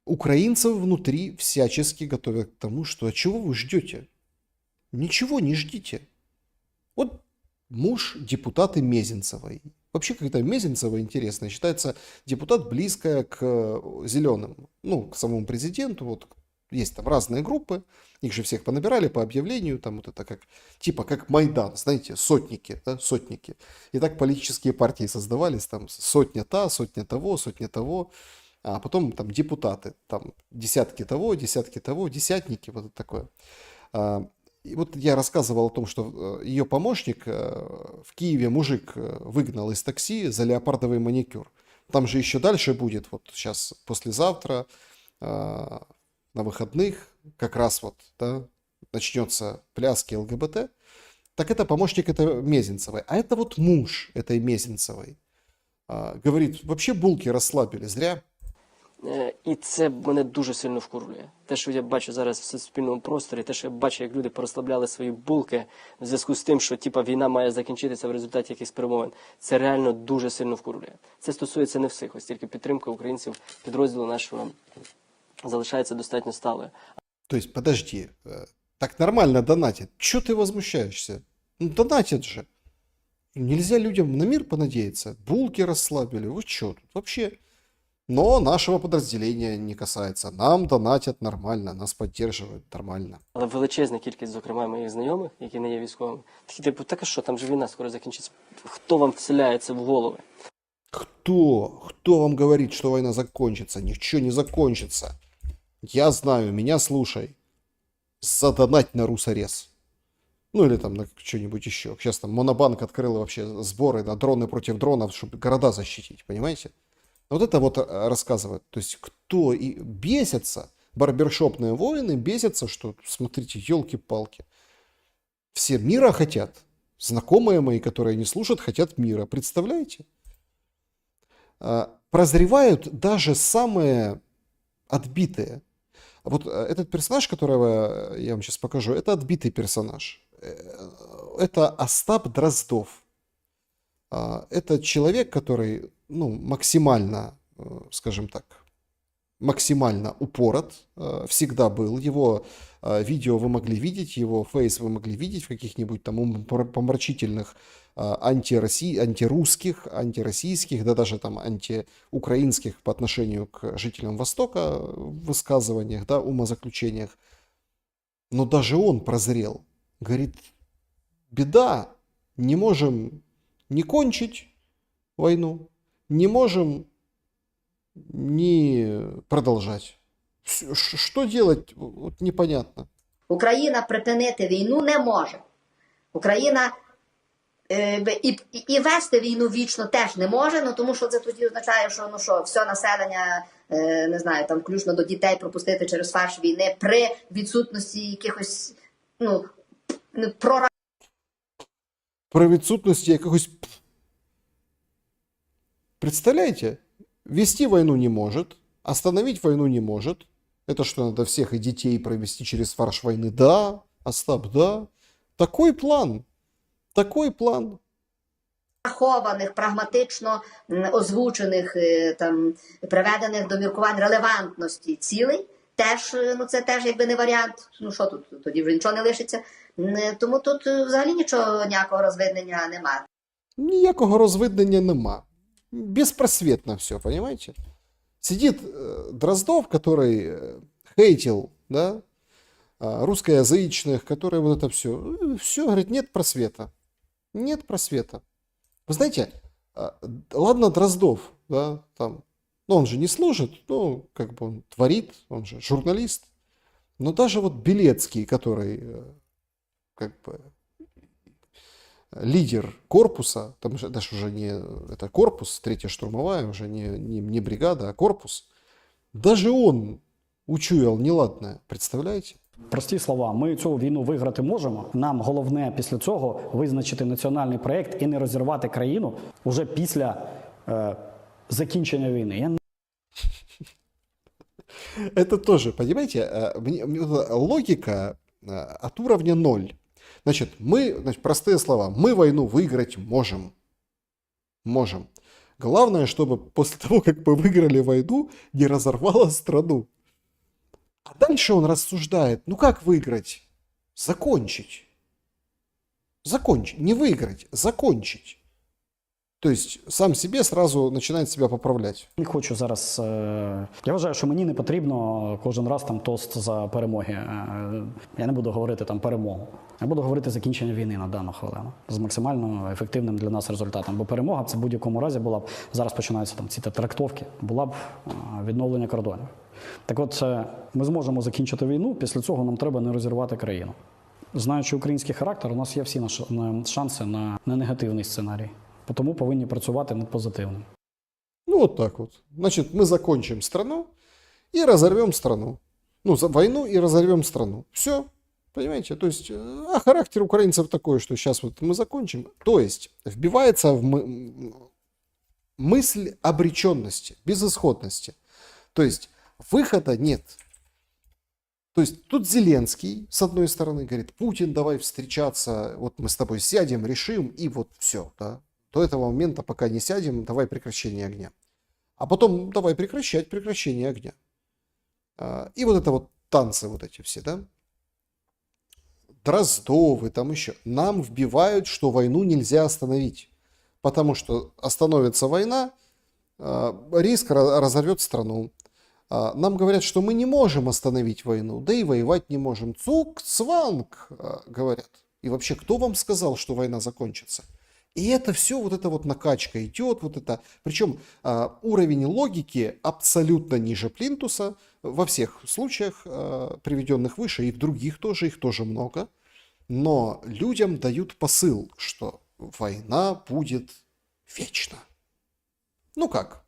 Украинцев внутри всячески готовят к тому, что а чего вы ждете? Ничего не ждите. Вот муж депутата Мезенцевой. Вообще, когда Мезенцева, интересно, считается депутат, близкая к зеленым, ну, к самому президенту. Вот есть там разные группы, их же всех понабирали по объявлению, там вот это как, типа как Майдан, знаете, сотники, да, сотники. И так политические партии создавались, там сотня сотня того, а потом там депутаты, там десятки того, десятники, вот это такое. И вот я рассказывал о том, что ее помощник в Киеве мужик выгнал из такси за леопардовый маникюр. Там же еще дальше будет, вот сейчас послезавтра, на выходных, как раз вот, да, начнется пляски ЛГБТ. Так это помощник это Мезенцевой. А это вот муж этой Мезенцевой. Говорит, вообще булки расслабили, зря. І це мене дуже сильно вкурює. Те, що я бачу зараз в суспільному просторі, те, що я бачу, як люди порозслабляли свої булки в зв'язку з тим, що війна має закінчитися в результаті якихось перемовин, це реально дуже сильно вкурює. Це стосується не всіх, ось тільки підтримка українців підрозділу нашого залишається достатньо сталою. То есть, подожди, так нормально донатят. Чё ты возмущаешься? Ну, донатят же. Нельзя людям на мир понадеяться. Булки расслабили. Вы чё тут вообще? Но нашего подразделения не касается. Нам донатят нормально, нас поддерживают нормально. Але величезна кількість, зокрема, моїх знайомих, які не є військовими, такі типу, так а що, там же війна скоро закінчиться. Хто вам вселяє це в голови? Кто? Кто вам говорит, что война закончится? Ничего не закончится. Я знаю, меня слушай. Задонать на Русорез. Ну или там на что-нибудь еще. Сейчас там Монобанк открыл вообще сборы на дроны против дронов, чтобы города защитить, понимаете? Вот это вот рассказывают. То есть кто и бесится, барбершопные воины бесятся, что, смотрите, елки-палки. Все мира хотят. Знакомые мои, которые не слушают, хотят мира. Представляете? Прозревают даже самые отбитые. Вот этот персонаж, которого я вам сейчас покажу, это отбитый персонаж. Это Остап Дроздов. Это человек, который, ну, максимально, скажем так, максимально упорот, всегда был. Его видео вы могли видеть, его фейс вы могли видеть в каких-нибудь там помрачительных антирусских, антироссийских, да даже там антиукраинских по отношению к жителям Востока высказываниях, да, умозаключениях. Но даже он прозрел. Говорит, беда, не можем не кончить войну, не можем не продолжать. Что делать, вот непонятно. Україна припинити війну не може. Україна і вести війну вічно теж не може, ну тому що це тоді означає, що ну що, все населення, не знаю, там включно до дітей пропустити через фарш війни при відсутності якихось, ну, При відсутності якогось... Представляете? Вести войну не может, остановить войну не может. Это что, надо всех и детей провести через фарш войны? Да, Остап, да. Такой план. Такой план. Рахованих, прагматично озвучених, там, приведених до міркувань релевантності цілей, теж, ну це теж якби не варіант, ну що тут, тоді вже нічого не лишиться. Тому тут взагалі нічого, ніякого розвиднення немає. Ніякого розвиднення нема. Беспросветно все, понимаете? Сидит Дроздов, который хейтил, да, русскоязычных, которые вот это все. Все, говорит, нет просвета. Нет просвета. Вы знаете, ладно, Дроздов, да, там, ну, он же не служит, ну, как бы он творит, он же журналист. Но даже вот Белецкий, который, как бы, лидер корпуса, там же даже уже не это корпус, 3-я штурмовая, уже не бригада, а корпус, даже он учуял неладное, представляете? Прості слова, ми цю війну виграти можемо. Нам головне після цього визначити національний проєкт і не розірвати країну уже після закінчення війни. Это тоже, понимаете, логика от уровня 0. Значит, простые слова, мы войну выиграть можем. Можем. Главное, чтобы после того, как мы выиграли войну, не разорвало страну. А дальше он рассуждает, ну как выиграть? Закончить. Закончить. Не выиграть, закончить. То есть сам себе сразу починає себе поправляти. Не хочу зараз. Я вважаю, що мені не потрібно кожен раз там тост за перемоги. Я не буду говорити там перемогу. Я буду говорити закінчення війни на дану хвилину з максимально ефективним для нас результатом. Бо перемога це в будь-якому разі була б, зараз починаються там ці трактовки, була б відновлення кордонів. Так от, ми зможемо закінчити війну, після цього нам треба не розірвати країну. Знаючи український характер, у нас є всі шанси на негативний сценарій. Тому повинні працювати над позитивним. Ну, вот так вот. Значит, мы закончим страну и разорвем страну. Ну, войну и разорвем страну. Все. Понимаете? То есть, а характер украинцев такой, что сейчас вот мы закончим. То есть, вбивается в мысль обреченности, безысходности. То есть, выхода нет. То есть, тут Зеленский, с одной стороны, говорит, Путин, давай встречаться, вот мы с тобой сядем, решим, и вот все, да. До этого момента, пока не сядем, давай прекращение огня. А потом давай прекращать прекращение огня. И вот это вот танцы вот эти все, да. Дроздовы, там еще. Нам вбивают, что войну нельзя остановить. Потому что остановится война, риск разорвет страну. Нам говорят, что мы не можем остановить войну, да и воевать не можем. Цук-цванг, говорят. И вообще, кто вам сказал, что война закончится? И это все, вот эта вот накачка идет, вот это. Причем уровень логики абсолютно ниже плинтуса во всех случаях, приведенных выше, и в других тоже, их тоже много. но людям дают посыл, что война будет вечно. Ну как?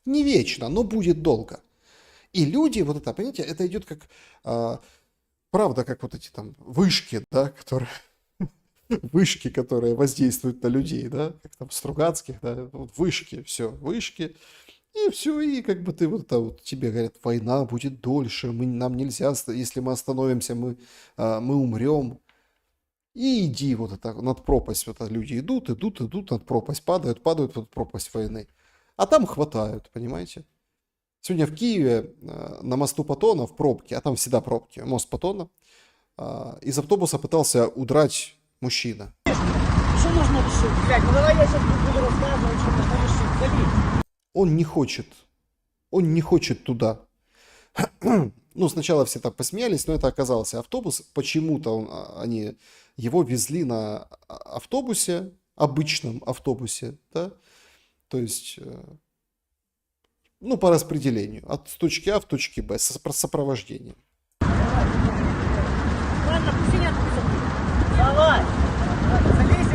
Не вечно, но будет долго. И люди, вот это, понимаете, это идет как, правда, как вот эти там вышки, да, которые, вышки, которые воздействуют на людей, да, как там Стругацких, да, вот вышки, все, вышки, и все, и как бы ты вот это вот, тебе говорят, война будет дольше, нам нельзя, если мы остановимся, мы умрем. И иди вот это, над пропасть, вот это люди идут, над пропасть, падают в пропасть войны. А там хватают, понимаете? Сегодня в Киеве на мосту Патона в пробке, а там всегда пробки, мост Патона, из автобуса пытался удрать мужчина. Что нужно решить? Блядь, ну давай я сейчас буду рассказывать, что нужно решить. Вали. Он не хочет туда. Ну, сначала все так посмеялись, но это оказался автобус. Почему-то они его везли на автобусе, обычном автобусе, да, то есть, ну, по распределению, от точки А в точке Б, с сопровождением. Ладно, пусть не отпустят. Давай.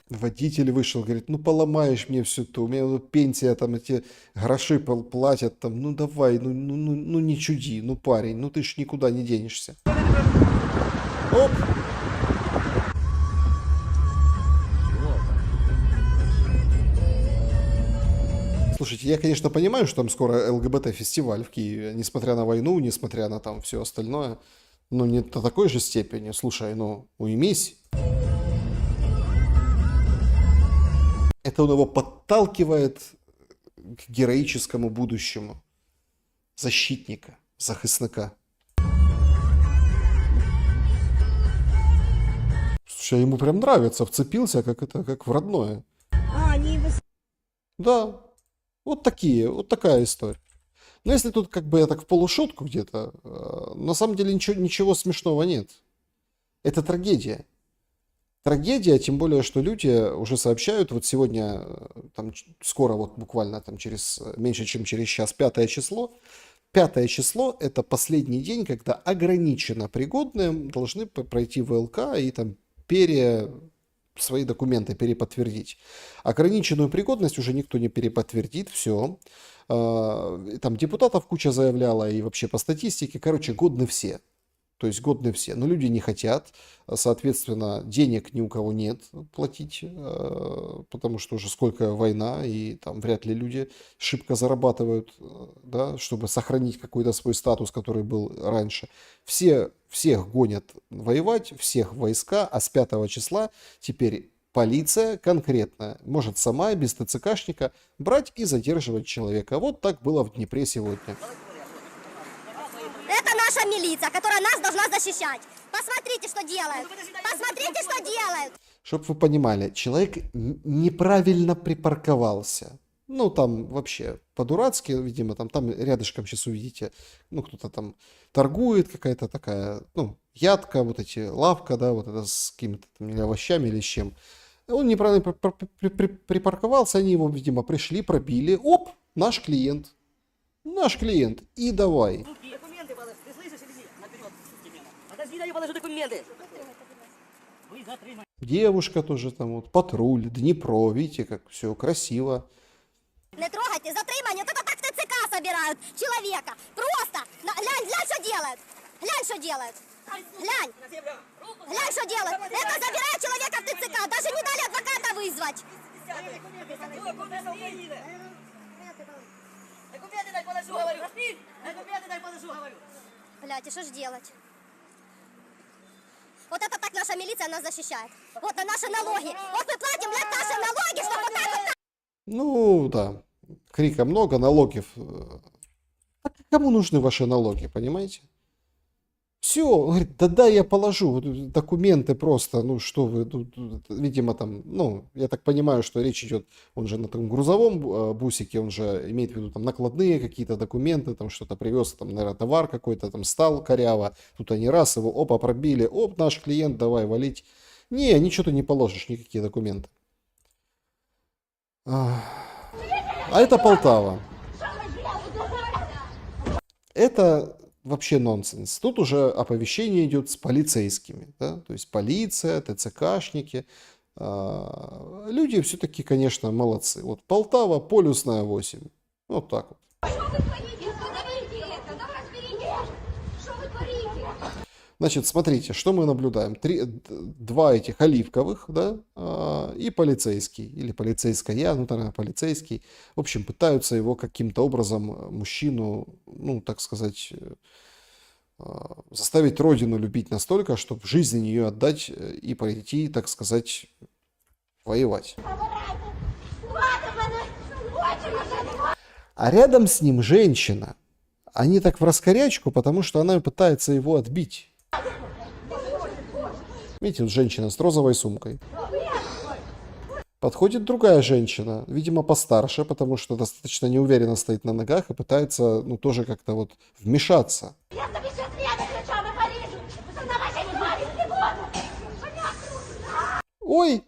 Водитель вышел, говорит, ну поломаешь мне все то, у меня тут пенсия, там эти гроши платят, там, ну давай, ну не чуди, ну парень, ну ты ж никуда не денешься. Оп! Слушайте, я, конечно, понимаю, что там скоро ЛГБТ-фестиваль в Киеве, несмотря на войну, несмотря на там все остальное, но не до такой же степени. Слушай, ну уймись. Это он его подталкивает к героическому будущему защитника, захисника. Слушай, ему прям нравится, вцепился, как в родное. Да, вот такая история. Но если тут как бы я так в полушутку где-то, на самом деле ничего смешного нет. Это трагедия. Трагедия, тем более, что люди уже сообщают, вот сегодня, там, скоро, вот буквально там через, меньше чем через час, 5 число. 5 число – это последний день, когда ограниченно пригодные должны пройти ВЛК и там свои документы переподтвердить. Ограниченную пригодность уже никто не переподтвердит, все. Там депутатов куча заявляла, и вообще по статистике, короче, годны все. То есть годны все. Но люди не хотят, соответственно, денег ни у кого нет платить, потому что уже сколько война, и там вряд ли люди шибко зарабатывают, да, чтобы сохранить какой-то свой статус, который был раньше. Всех гонят воевать, всех в войска, а с 5 числа теперь полиция конкретно может сама, без ТЦКшника, брать и задерживать человека. Вот так было в Днепре сегодня. Это наша милиция, которая нас должна защищать. Посмотрите, что делают. Посмотрите, что делают. Чтоб вы понимали, человек неправильно припарковался. Ну, там вообще по-дурацки, видимо, там рядышком сейчас увидите, ну, кто-то там торгует, какая-то такая, ну, ядка, вот эти, лавка, да, вот это с какими-то там или овощами или с чем. Он неправильно припарковался, они его, видимо, пришли, пробили. Оп, наш клиент. Наш клиент. И давай. Документы положи, ты слышишь или нет? Наперед тебе. Подожди, дай я положу документы. Вы затримай. Девушка тоже там, вот, патруль, Днепро, видите, как все красиво. Не трогайте, затримание, вот это так ТЦК собирают человека. Просто, глянь, что делают. Глянь, что делают. Глянь. Глянь, что делают. Это забирают человека в ТЦК, даже не дали адвоката вызвать. Документы дай положу, говорю. Документы дай положу, говорю. Блядь, и что ж делать? Вот это так наша милиция нас защищает. Вот на наши налоги. Вот мы платим, блядь, наши налоги, чтобы вот так вот... Ну, да, крика много, налогов. А кому нужны ваши налоги, понимаете? Все, он говорит, да я положу документы просто, ну что вы, видимо там, ну, я так понимаю, что речь идет, он же на таком грузовом бусике, он же имеет в виду там накладные какие-то документы, там что-то привез, там, наверное, товар какой-то, там стал коряво, тут они раз его, опа, пробили, оп, наш клиент, давай валить. Не, ничего ты не положишь, никакие документы. А это Полтава. Это вообще нонсенс. Тут уже оповещение идет с полицейскими, да, то есть полиция, ТЦКшники. Люди все-таки, конечно, молодцы. Вот Полтава, полюсная 8. Вот так вот. Значит, смотрите, что мы наблюдаем. Два этих оливковых, да, и полицейский, или полицейская, ну, наверное, полицейский. В общем, пытаются его каким-то образом, мужчину, ну, так сказать, заставить родину любить настолько, чтобы жизнь за нее отдать и пойти, так сказать, воевать. А рядом с ним женщина. Они так в раскорячку, потому что она пытается его отбить. Видите, вот женщина с розовой сумкой. Подходит другая женщина, видимо, постарше, потому что достаточно неуверенно стоит на ногах и пытается, ну, тоже как-то вот вмешаться. Ой!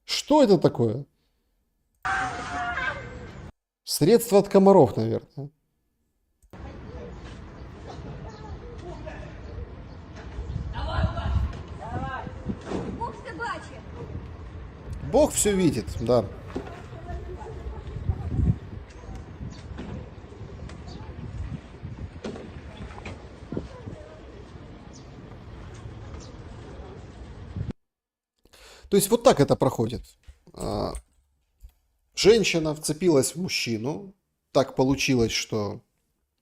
Что это такое? Средство от комаров, наверное. Бог все видит, да. То есть вот так это проходит. Женщина вцепилась в мужчину. Так получилось, что...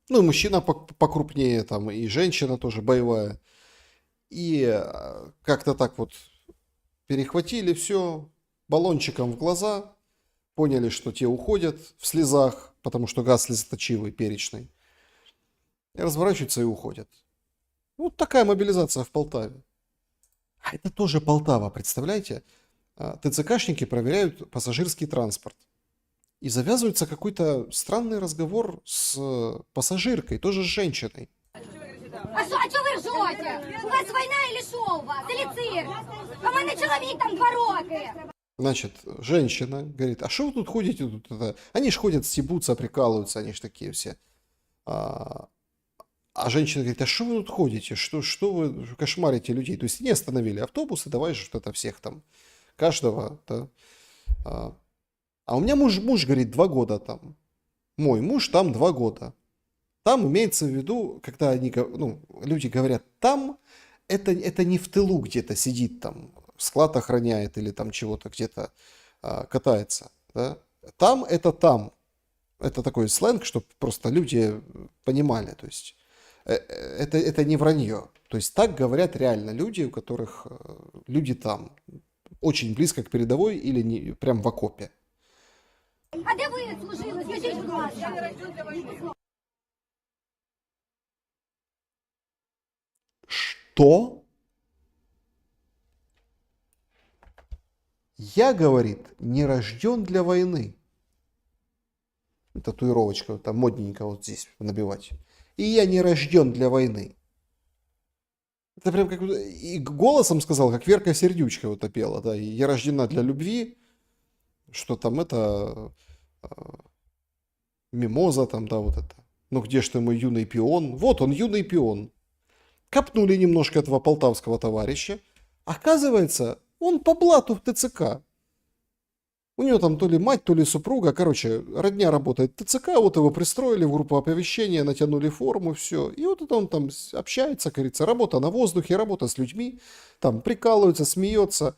Ну, и мужчина покрупнее, там, и женщина тоже боевая. И как-то так вот перехватили все баллончиком в глаза. Поняли, что те уходят в слезах, потому что газ слезоточивый, перечный. И разворачиваются и уходят. Вот такая мобилизация в Полтаве. А это тоже Полтава, представляете? ТЦКшники проверяют пассажирский транспорт. И завязывается какой-то странный разговор с пассажиркой, тоже с женщиной. А что ви ржете? У вас війна или що у вас? Или цирк? А мене чоловік там 2 роки. Значит, женщина говорит, а что вы тут ходите? Тут это? Они ж ходят, стебутся, прикалываются, они ж такие все. А женщина говорит, а что вы тут ходите? Что вы кошмарите людей? То есть не остановили автобусы, давай же что-то всех там, каждого, да. А у меня муж, говорит, 2 года там. Мой муж там 2 года. Там имеется в виду, когда они, ну, люди говорят там, это не в тылу где-то сидит там, склад охраняет или там чего-то где-то катается. Да? Там это там. Это такой сленг, чтобы просто люди понимали. То есть это не вранье. То есть так говорят реально люди, у которых люди там. Очень близко к передовой или не, прям в окопе. А де ви служили? Скажіть, будь ласка. Что? Я, говорит, не рожден для войны. Татуировочка там модненько вот здесь набивать. И я не рожден для войны. Это прям как... И голосом сказал, как Верка Сердючка вот пела, да. И я рождена для любви. Что там это... Мимоза там, да, вот это. Ну где ж ты, мой юный пион? Вот он, юный пион. Копнули немножко этого полтавского товарища. Оказывается, он по блату в ТЦК. У него там то ли мать, то ли супруга. Короче, родня работает в ТЦК. Вот его пристроили в группу оповещения, натянули форму, все. И вот это он там общается, говорится, работа на воздухе, работа с людьми. Там прикалывается, смеется.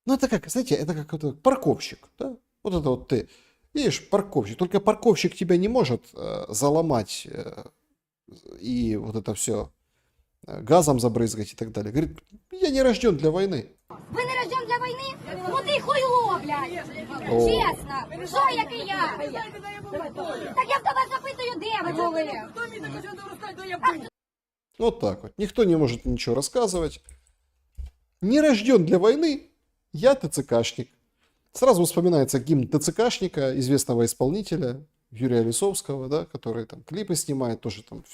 Ну это как, знаете, это как парковщик, да? Вот это вот ты. Видишь, парковщик. Только парковщик тебя не может заломать и вот это все газом забрызгать и так далее. Говорит, я не рожден для войны. Ви не рожден для війни? Ну ти хуйло, блядь. Чесно. Що, як і я? Так я в тебе запитую, де ви були? Вот так вот. Никто не может ничего рассказывать. Не рожден для войны. Я ТЦКшник. Сразу вспоминается гимн ТЦКшника, известного исполнителя Юрия Лисовского, да, который там клипы снимает, тоже там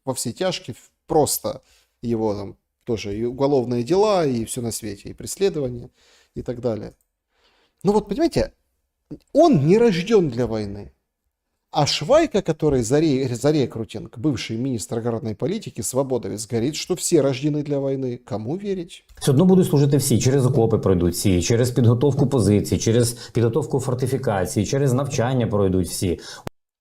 во все тяжкие, просто его там тоже и уголовные дела, и все на свете, и преследования, и так далее. Ну вот, понимаете, он не рожден для войны. А Швайка, который за рекрутинг, бывший министр аграрной политики, свободовец, говорит, что все рождены для войны. Кому верить? Все одно будуть служити всі, через окопи пройдуть всі, через підготовку позицій, через підготовку фортифікацій, через навчання пройдуть всі.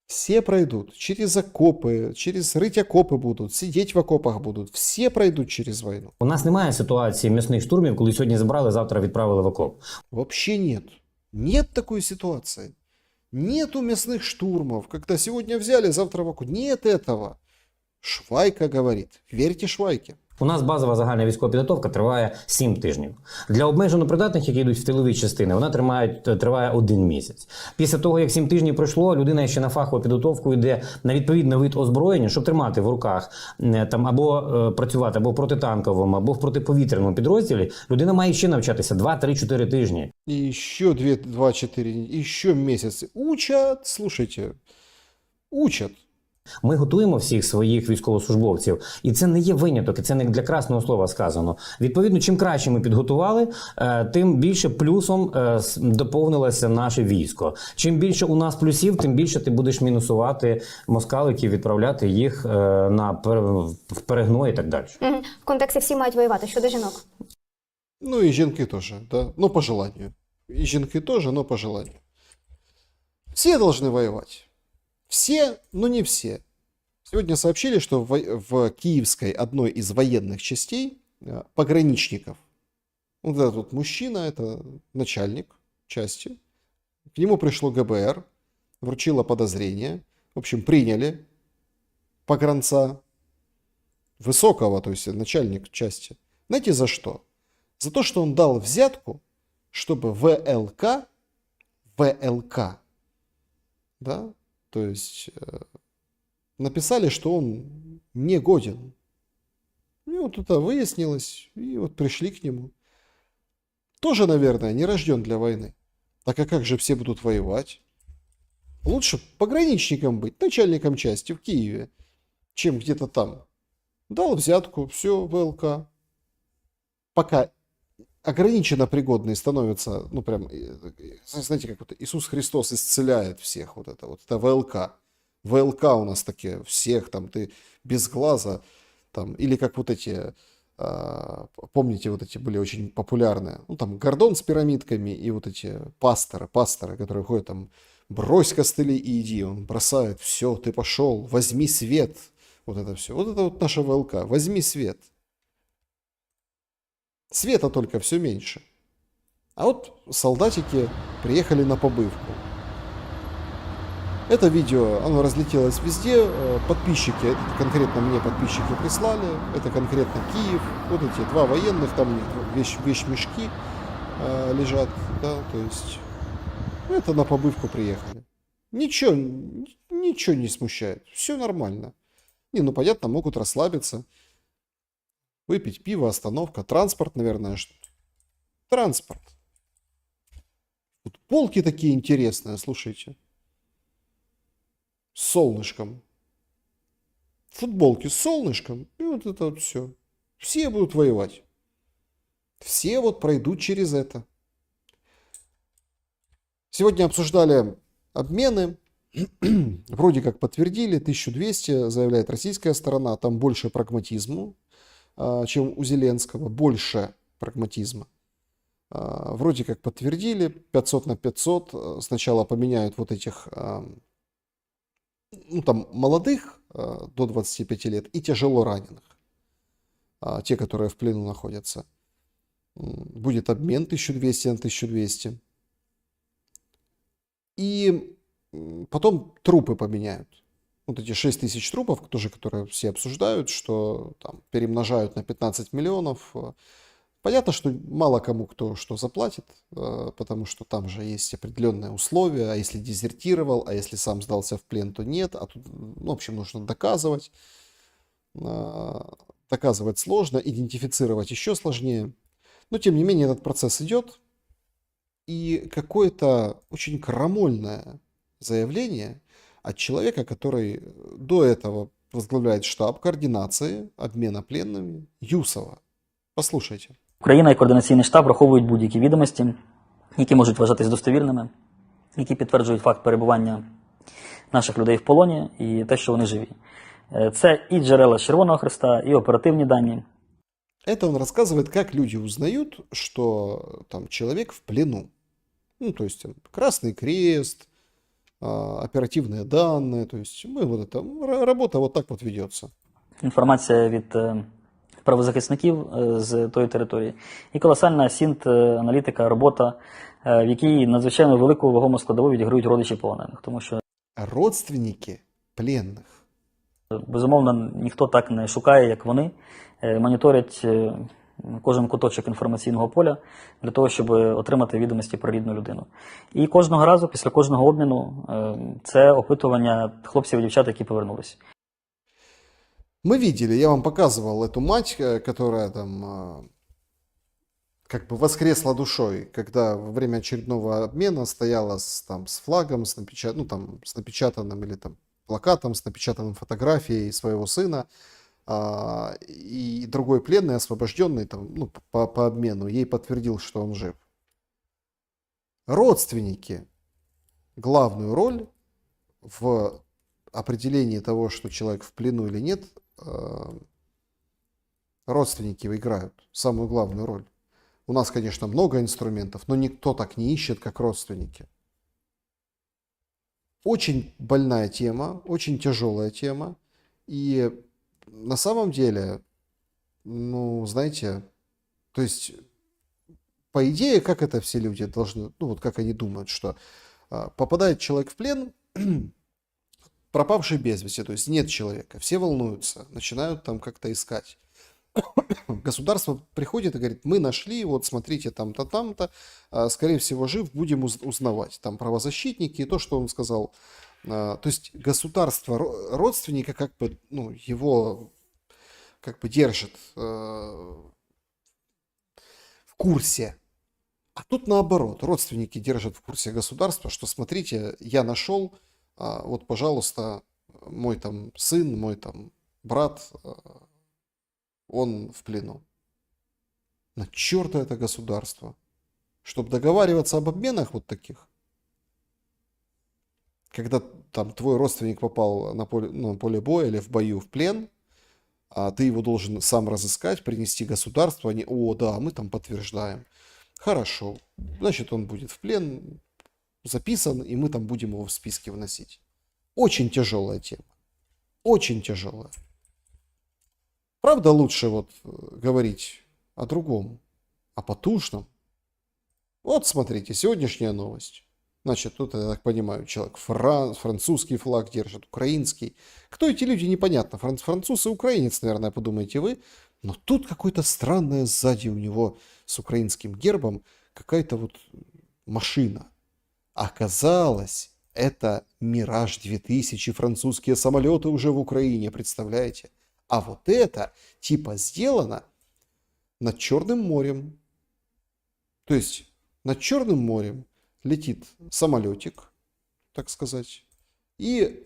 Все пройдут через окопы, через рыть окопы будут, сидеть в окопах будут. Все пройдут через войну. У нас немає ситуації м'ясних штурмів, коли сьогодні забрали, завтра відправили в окоп. Вообще нет. Нет такой ситуации. Нету мясных штурмов, когда сегодня взяли, завтра в окоп. Нет этого. Швайка говорит. Верьте Швайке. У нас базова загальна військова підготовка триває 7 тижнів. Для обмежено придатних, які йдуть в тилові частини, вона триває 1 місяць. Після того, як 7 тижнів пройшло, людина ще на фахову підготовку йде на відповідний вид озброєння, щоб тримати в руках там або працювати або в протитанковому, або в протиповітряному підрозділі. Людина має ще навчатися 2, 3, 4 тижні. И еще 2-4, еще месяцы. Учат, слушайте, учат. Ми готуємо всіх своїх військовослужбовців, і це не є виняток, і це не для красного слова сказано. Відповідно, чим краще ми підготували, тим більше плюсом доповнилося наше військо. Чим більше у нас плюсів, тим більше ти будеш мінусувати москаликів, відправляти їх в перегной і так далі. В контексті всі мають воювати щодо жінок. Ну и жінки тоже, да, но по желанию. И жінки тоже, но по желанию. Все должны воевать. Все, но не все. Сегодня сообщили, что в Киевской одной из военных частей пограничников, вот этот вот мужчина, это начальник части, к нему пришло ГБР, вручило подозрение, в общем, приняли погранца высокого, то есть начальник части. Знаете за что? За то, что он дал взятку, чтобы ВЛК, да, то есть написали, что он не годен. И вот это выяснилось, и вот пришли к нему. Тоже, наверное, не рожден для войны. Так а как же все будут воевать? Лучше пограничником быть, начальником части в Киеве, чем где-то там. Дал взятку, все, ВЛК. Пока ограниченно пригодные становятся, ну прям, знаете, как вот Иисус Христос исцеляет всех, вот это ВЛК. ВЛК у нас такие, всех там, ты без глаза, там, или как вот эти, помните, вот эти были очень популярные, ну там Гордон с пирамидками и вот эти пасторы, которые ходят там, брось костыли и иди, он бросает, все, ты пошел, возьми свет, вот это все, вот это вот наша ВЛК, возьми свет. Света только все меньше. А вот солдатики приехали на побывку. Это видео, оно разлетелось везде. Подписчики, это конкретно мне подписчики прислали. Это конкретно Киев. Вот эти 2 военных, там у них вещмешки лежат. Да, то есть это на побывку приехали. Ничего не смущает. Все нормально. Не, ну понятно, могут расслабиться. Выпить пиво, остановка, транспорт, наверное. Транспорт. Вот полки такие интересные, слушайте. С солнышком. Футболки с солнышком. И вот это вот все. Все будут воевать. Все вот пройдут через это. Сегодня обсуждали обмены. Вроде как подтвердили. 1200, заявляет российская сторона. Там больше прагматизму, чем у Зеленского, больше прагматизма. Вроде как подтвердили, 500 на 500, сначала поменяют вот этих, ну там, молодых до 25 лет и тяжело раненых, те, которые в плену находятся. Будет обмен 1200 на 1200. И потом трупы поменяют. Вот эти 6000 трупов, тоже, которые все обсуждают, что там перемножают на 15 миллионов. Понятно, что мало кому кто что заплатит, потому что там же есть определенные условия, а если дезертировал, а если сам сдался в плен, то нет. А тут, ну, в общем, нужно доказывать. Доказывать сложно, идентифицировать еще сложнее. Но, тем не менее, этот процесс идет. И какое-то очень крамольное заявление от человека, который до этого возглавляет штаб координации обмена пленными, Юсова. Послушайте. Україна і Координаційний штаб враховують будь-які відомості, які можуть вважатись достовірними, які підтверджують факт перебування наших людей в полоні і те, що вони живі. Це і джерела Червоного Хреста, і оперативні дані. Это он рассказывает, как люди узнают, что там человек в плену. Ну, то есть Красный Крест, оперативные данные, то есть мы вот это, работа вот так вот ведется. Інформація від правозахисників з тої території. І колосальна сінт-аналітика, робота, в якій надзвичайно велику вагому складову відіграють родичі полонених. Тому що, Родственники пленных. безумовно, ніхто так не шукає, як вони, моніторять кожен куточок інформаційного поля для того, щоб отримати відомості про рідну людину. І кожного разу, після кожного обміну, це опитування хлопців і дівчат, які повернулись. Мы видели, я вам показывал эту мать, которая там как бы воскресла душой, когда во время очередного обмена стояла там с флагом, с напечатанным или там плакатом, с напечатанным фотографией своего сына, и другой пленный, освобожденный там, ну, по обмену, ей подтвердил, что он жив. Родственники главную роль в определении того, что человек в плену или нет, родственники играют самую главную роль. У нас, конечно, много инструментов, но никто так не ищет, как родственники. Очень больная тема, очень тяжелая тема. И на самом деле, ну, знаете, то есть, по идее, как это все люди должны, ну, вот как они думают, что попадает человек в плен, пропавший без вести, то есть нет человека, все волнуются, начинают там как-то искать. Государство приходит и говорит, мы нашли, вот смотрите, там-то, там-то, скорее всего, жив, будем узнавать. Там правозащитники и то, что он сказал. То есть государство родственника как бы, ну, его как бы держит в курсе. А тут наоборот, родственники держат в курсе государства, что смотрите, я нашел, вот, пожалуйста, мой там сын, мой там брат, он в плену. На черта это государство. Чтобы договариваться об обменах вот таких, когда там твой родственник попал на поле боя или в бою в плен, а ты его должен сам разыскать, принести государству, они, о, да, мы там подтверждаем. Хорошо, значит, он будет в плен, записан, и мы там будем его в списке вносить. Очень тяжелая тема. Очень тяжелая. Правда, лучше вот говорить о другом, о потужном. Вот смотрите, сегодняшняя новость. Значит, тут, я так понимаю, человек французский флаг держит, украинский. Кто эти люди, непонятно. Француз и украинец, наверное, подумаете вы. Но тут какое-то странное сзади у него с украинским гербом какая-то вот машина. Оказалось, это Мираж-2000, французские самолеты уже в Украине, представляете? А вот это типа сделано над Черным морем. То есть над Черным морем летит самолетик, так сказать, и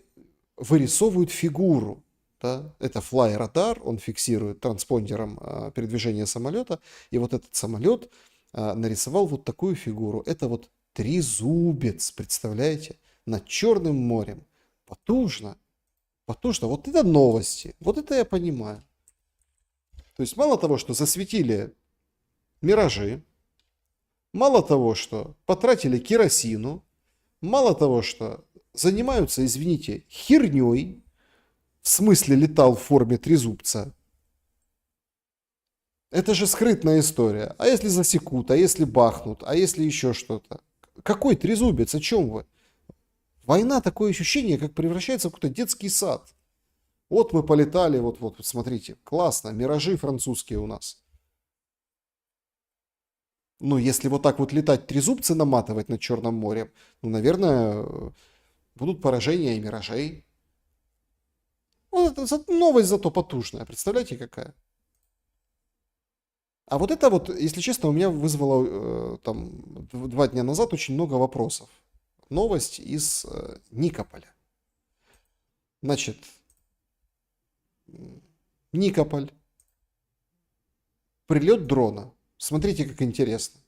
вырисовывает фигуру. Да? Это флай-радар, он фиксирует транспондером передвижение самолета. И вот этот самолет нарисовал вот такую фигуру. Это вот трезубец, представляете, над Черным морем. Потужно. Потужно. Вот это новости. Вот это я понимаю. То есть мало того, что засветили миражи, мало того, что потратили керосину, мало того, что занимаются, извините, херней, в смысле летал в форме трезубца. Это же скрытная история. А если засекут, а если бахнут, а если еще что-то? Какой трезубец? О чем вы? Война, такое ощущение, как превращается в какой-то детский сад. Вот мы полетали, вот, смотрите, классно, миражи французские у нас. Ну, если вот так вот летать, трезубцы наматывать над Черным морем, ну, наверное, будут поражения и миражей. Вот это новость зато потужная, представляете, какая? А вот это вот, если честно, у меня вызвало там 2 дня назад очень много вопросов. Новость из Никополя. Значит, Никополь. Прилет дрона. Смотрите, как интересно.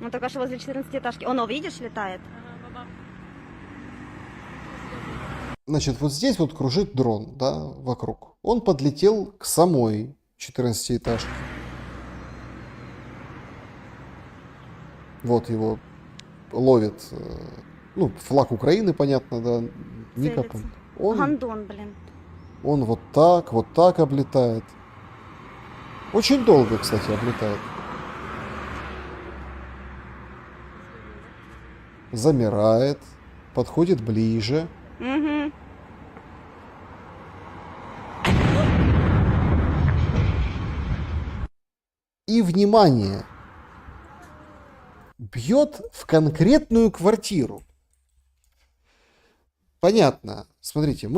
Он только что возле 14-этажки. Оно, видишь, летает? Значит, вот здесь вот кружит дрон, да, вокруг. Он подлетел к самой 14-этажке. Вот его ловит, ну, флаг Украины, понятно, да, Никополь. Гондон, блин. Он вот так облетает. Очень долго, кстати, облетает. Замирает, подходит ближе. Угу. И, внимание, бьет в конкретную квартиру. Понятно. Смотрите,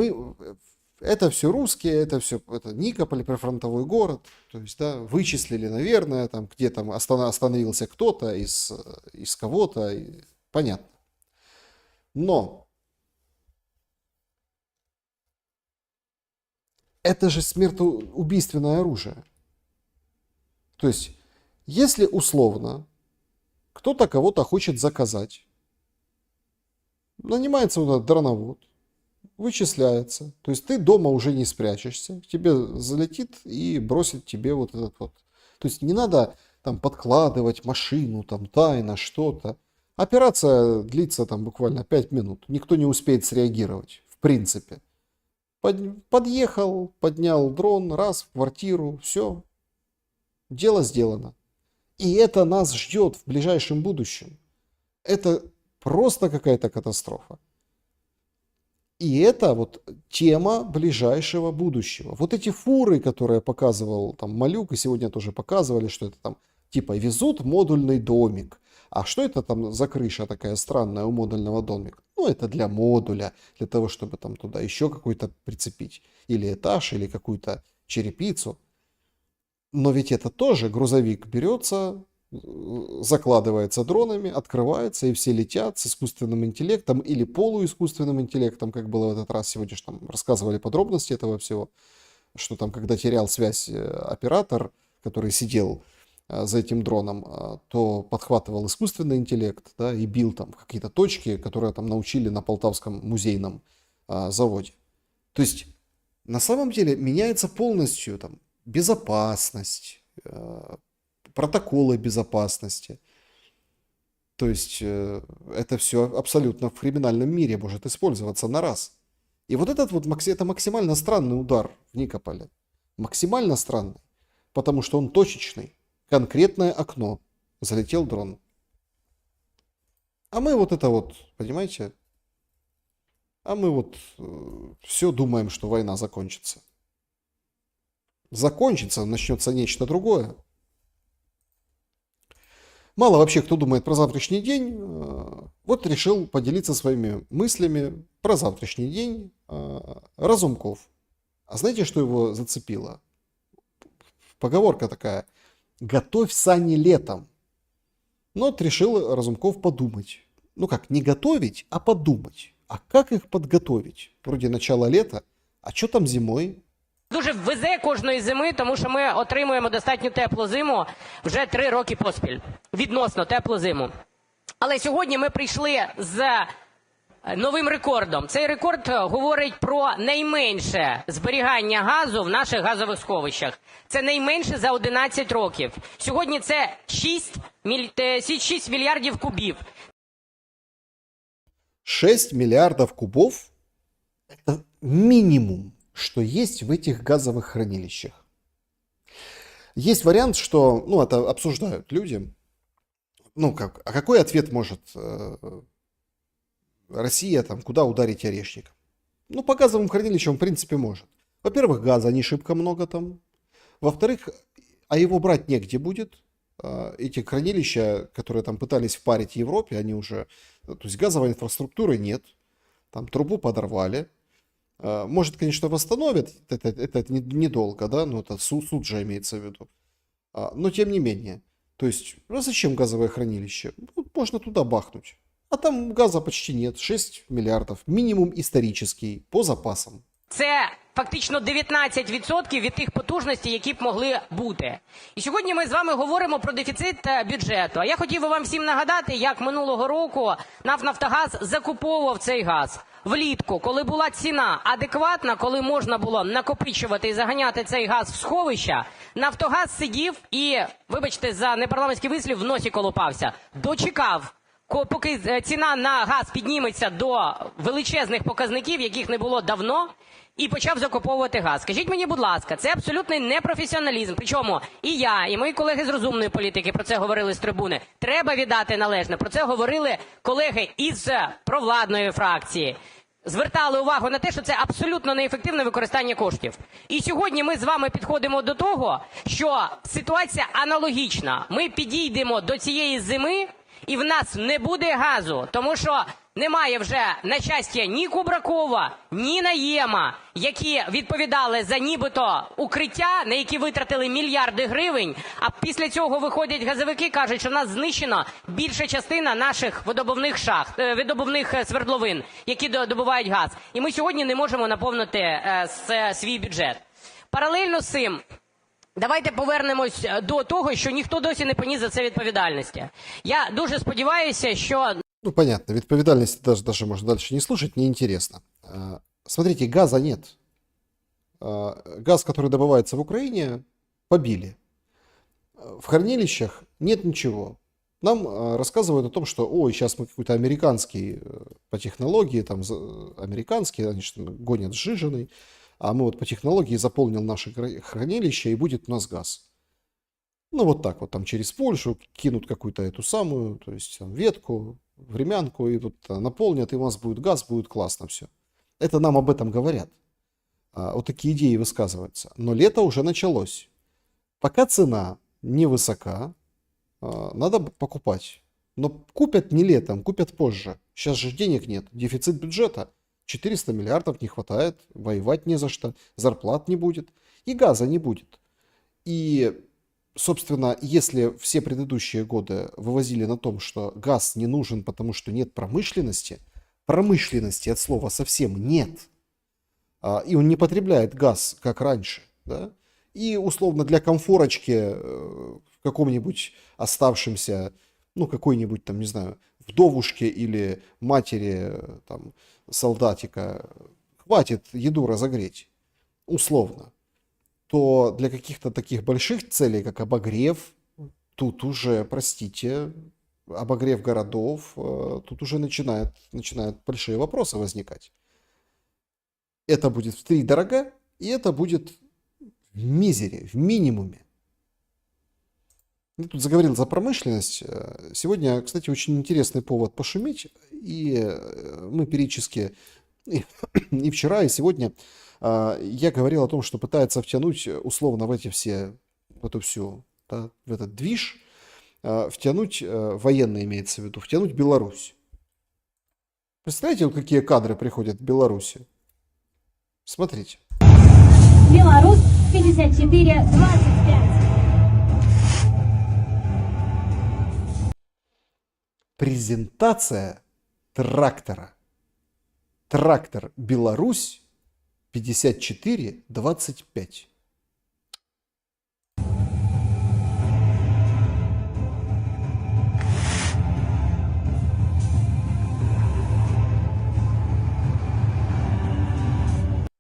это все русские, это Никополь, прифронтовой город. То есть, да, вычислили, наверное, там, где там остановился кто-то из кого-то. Понятно. Но это же смертоубийственное оружие. То есть, если условно кто-то кого-то хочет заказать, нанимается вот этот дроновод, вычисляется. То есть ты дома уже не спрячешься, к тебе залетит и бросит тебе вот этот вот. То есть не надо там подкладывать машину, там тайно что-то. Операция длится там буквально 5 минут. Никто не успеет среагировать, в принципе. Подъехал, поднял дрон, раз, в квартиру, все. Дело сделано. И это нас ждет в ближайшем будущем. Это просто какая-то катастрофа. И это вот тема ближайшего будущего. Вот эти фуры, которые показывал там Малюк, и сегодня тоже показывали, что это там типа везут модульный домик. А что это там за крыша такая странная у модульного домика? Ну, это для модуля, для того, чтобы там туда еще какой-то прицепить. Или этаж, или какую-то черепицу. Но ведь это тоже грузовик берется, закладывается дронами, открывается, и все летят с искусственным интеллектом или полуискусственным интеллектом, как было в этот раз. Сегодня же там рассказывали подробности этого всего, что там, когда терял связь оператор, который сидел за этим дроном, то подхватывал искусственный интеллект, да, и бил там какие-то точки, которые там научили на Полтавском музейном заводе. То есть на самом деле меняется полностью там безопасность, протоколы безопасности. То есть это все абсолютно в криминальном мире может использоваться на раз. И вот этот вот это максимально странный удар в Никополе. Максимально странный, потому что он точечный. Конкретное окно. Залетел дрон. А мы вот это вот, понимаете? А мы вот все думаем, что война закончится. Закончится, начнется нечто другое. Мало вообще кто думает про завтрашний день. Вот решил поделиться своими мыслями про завтрашний день Разумков. А знаете, что его зацепило? Поговорка такая. Готовь сани летом. Но вот решил Разумков подумать. Ну как, не готовить, а подумать. А как их подготовить? Вроде начало лета. А что там зимой? Дуже везе кожної зими, тому що ми отримуємо достатньо теплу зиму вже 3 роки поспіль. Відносно теплу зиму. Але сьогодні ми прийшли з новим рекордом. Цей рекорд говорить про найменше зберігання газу в наших газових сховищах. Це найменше за 11 років. Сьогодні це 6 мільярдів кубів. 6 миллиардов кубов – это минимум, что есть в этих газовых хранилищах. Есть вариант, что, ну, это обсуждают люди. Ну, как, а какой ответ может Россия, там, куда ударить орешник? Ну, по газовым хранилищам, в принципе, может. Во-первых, газа не шибко много там. Во-вторых, а его брать негде будет. Эти хранилища, которые там пытались впарить в Европе, они уже... То есть газовой инфраструктуры нет. Там трубу подорвали. Может, конечно, восстановят. Это недолго, да? Но это суд же имеется в виду. Но тем не менее. То есть, ну зачем газовое хранилище? Ну, можно туда бахнуть. А там газа почти нет. 6 миллиардов. Минимум исторический. По запасам. Це фактично 19% від тих потужностей, які б могли бути. І сьогодні ми з вами говоримо про дефіцит бюджету. А я хотів би вам всім нагадати, як минулого року НАК «Нафтогаз» закуповував цей газ. Влітку, коли була ціна адекватна, коли можна було накопичувати і заганяти цей газ в сховища, «Нафтогаз» сидів і, вибачте за непарламентський вислів, в носі колупався. Дочекав, поки ціна на газ підніметься до величезних показників, яких не було давно, і почав закуповувати газ. Скажіть мені, будь ласка, це абсолютний непрофесіоналізм. Причому і я, і мої колеги з розумної політики про це говорили з трибуни. Треба віддати належне. Про це говорили колеги із провладної фракції. Звертали увагу на те, що це абсолютно неефективне використання коштів. І сьогодні ми з вами підходимо до того, що ситуація аналогічна. Ми підійдемо до цієї зими, і в нас не буде газу, тому що немає вже, на щастя, ні Кубракова, ні Наєма, які відповідали за нібито укриття, на які витратили мільярди гривень, а після цього виходять газовики, кажуть, що в нас знищена більша частина наших видобувних шахт, видобувних свердловин, які добувають газ. І ми сьогодні не можемо наповнити свій бюджет. Паралельно з цим, давайте повернемось до того, що ніхто досі не поніс за це відповідальності. Я дуже сподіваюся, що... Ну, понятно, відповідальности даже можно дальше не слушать, неинтересно. Смотрите, газа нет. Газ, который добывается в Украине, побили. В хранилищах нет ничего. Нам рассказывают о том, что, ой, сейчас мы какой-то американский по технологии, там, американский, они что, гонят сжиженный, а мы вот по технологии заполнил наши хранилища, и будет у нас газ. Ну, вот так вот, там, через Польшу кинут какую-то эту самую, то есть, там, ветку, времянку, и тут наполнят, и у нас будет газ, будет классно все. Это нам об этом говорят. Вот такие идеи высказываются. Но лето уже началось. Пока цена невысока, надо покупать. Но купят не летом, купят позже. Сейчас же денег нет. Дефицит бюджета. 400 миллиардов не хватает. Воевать не за что. Зарплат не будет. И газа не будет. И, собственно, если все предыдущие годы вывозили на том, что газ не нужен, потому что нет промышленности от слова совсем нет, и он не потребляет газ, как раньше, да, и условно для комфорочки в каком-нибудь оставшемся, ну, какой-нибудь там, не знаю, вдовушке или матери там солдатика хватит еду разогреть, условно, то для каких-то таких больших целей, как обогрев, тут уже, простите, обогрев городов, тут уже начинают большие вопросы возникать. Это будет втридорога, и это будет в мизере, в минимуме. Я тут заговорил за промышленность. Сегодня, кстати, очень интересный повод пошуметь. И мы периодически, и вчера, и сегодня, я говорил о том, что пытается втянуть условно в эти все, в эту всю, да, в этот движ, втянуть, военные имеется в виду, втянуть Беларусь. Представляете, вот какие кадры приходят в Беларуси? Смотрите. Беларусь 54-25. Презентация трактора. Трактор Беларусь 54-25.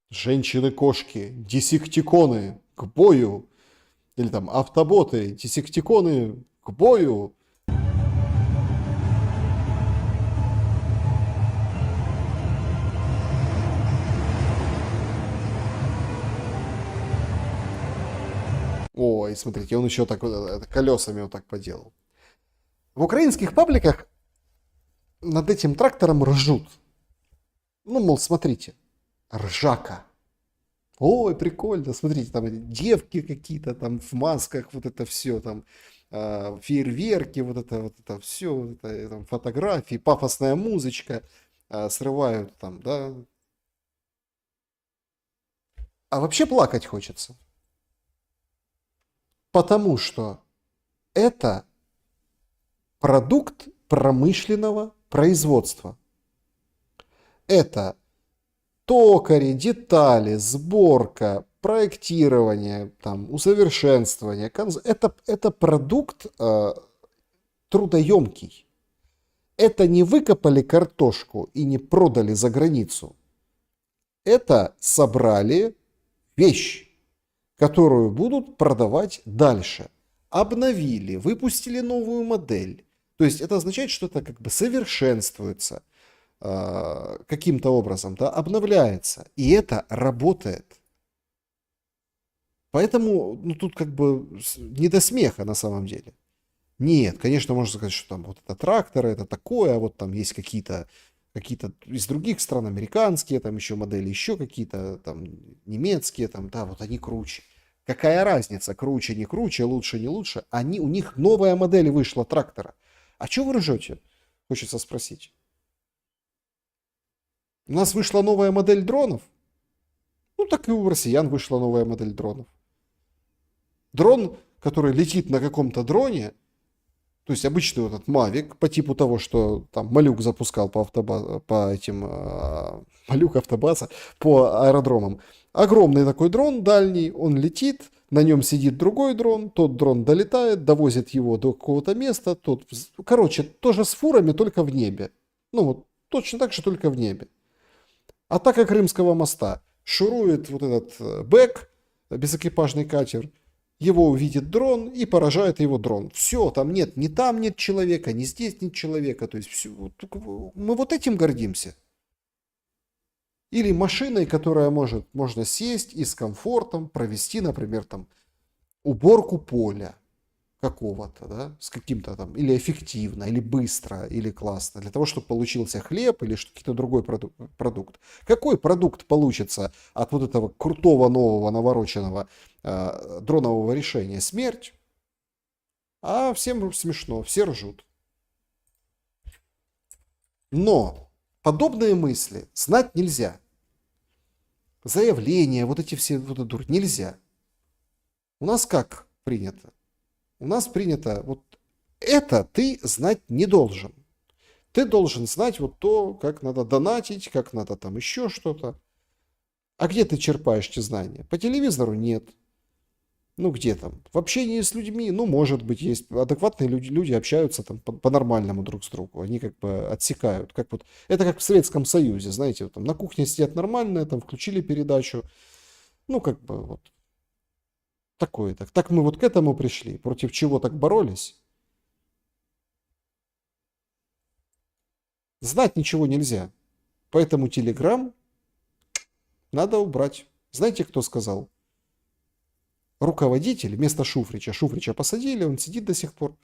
Женщины-кошки, десектиконы к бою. Или там автоботы, десектиконы к бою. Ой, смотрите, он еще так колесами вот так поделал. В украинских пабликах над этим трактором ржут. Ну, мол, смотрите, ржака. Ой, прикольно, смотрите, там девки какие-то там в масках, вот это все, там фейерверки, вот это все, вот это, там, фотографии, пафосная музычка срывают там, да. А вообще плакать хочется. Потому что это продукт промышленного производства. Это токари, детали, сборка, проектирование, там, усовершенствование. Это продукт трудоемкий. Это не выкопали картошку и не продали за границу. Это собрали вещь, которую будут продавать дальше. Обновили, выпустили новую модель. То есть это означает, что это как бы совершенствуется каким-то образом, да, обновляется. И это работает. Поэтому тут как бы не до смеха на самом деле. Нет, конечно, можно сказать, что там вот это тракторы, это такое, а вот там есть какие-то из других стран, американские, там еще модели, еще какие-то там немецкие, там, да, вот они круче. Какая разница, круче, не круче, лучше, не лучше? У них новая модель вышла трактора. А что вы ржете? Хочется спросить. У нас вышла новая модель дронов? Ну, так и у россиян вышла новая модель дронов. Дрон, который летит на каком-то дроне, то есть обычный вот этот Mavic, по типу того, что там Малюк запускал Малюк автобаза по аэродромам. Огромный такой дрон дальний, он летит, на нем сидит другой дрон, тот дрон долетает, довозит его до какого-то места. Короче, тоже с фурами, только в небе. Ну вот, точно так же, только в небе. Атака Крымского моста. Шурует вот этот бэк, безэкипажный катер, его увидит дрон и поражает его дрон. Все, там нет человека, ни здесь нет человека. То есть все, мы вот этим гордимся. Или машиной, которая можно сесть и с комфортом провести, например, там уборку поля какого-то, да, с каким-то там, или эффективно, или быстро, или классно, для того, чтобы получился хлеб или какой-то другой продукт. Какой продукт получится от вот этого крутого, нового, навороченного дронового решения? Смерть. А всем смешно, все ржут. Но подобные мысли знать нельзя. Заявления, вот эти все, вот это нельзя. У нас как принято? У нас принято, вот это ты знать не должен. Ты должен знать вот то, как надо донатить, как надо там еще что-то. А где ты черпаешь эти знания? По телевизору нет. Ну где там? В общении с людьми, ну может быть, есть адекватные люди общаются там по-нормальному друг с другом. Они как бы отсекают. Это как в Советском Союзе, знаете, вот там на кухне сидят нормально, там включили передачу. Ну как бы вот. Такое так. Так мы вот к этому пришли. Против чего так боролись? Знать ничего нельзя. Поэтому Telegram надо убрать. Знаете, кто сказал? Руководитель вместо Шуфрича. Шуфрича посадили, он сидит до сих пор.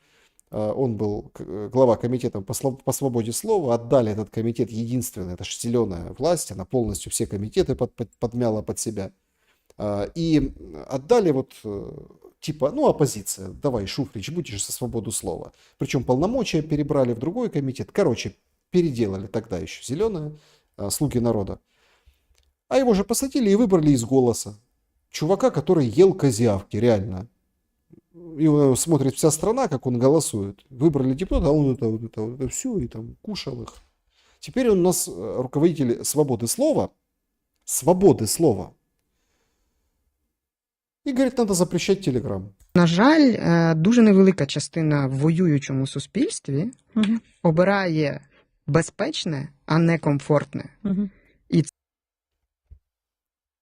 Он был глава комитета по свободе слова. Отдали этот комитет единственный. Это же зеленая власть. Она полностью все комитеты подмяла под себя. И отдали вот типа, ну, оппозиция, давай, Шуфрич, будешь за свободу слова. Причем полномочия перебрали в другой комитет. Короче, переделали тогда еще зеленые, слуги народа. А его же посадили и выбрали из «Голоса». Чувака, который ел козявки, реально. И смотрит вся страна, как он голосует. Выбрали депутата, а он это все, и там кушал их. Теперь он у нас руководитель свободы слова. Свободы слова. І, говорить, треба запрещати Телеграм. На жаль, дуже невелика частина в воюючому суспільстві обирає безпечне, а не комфортне.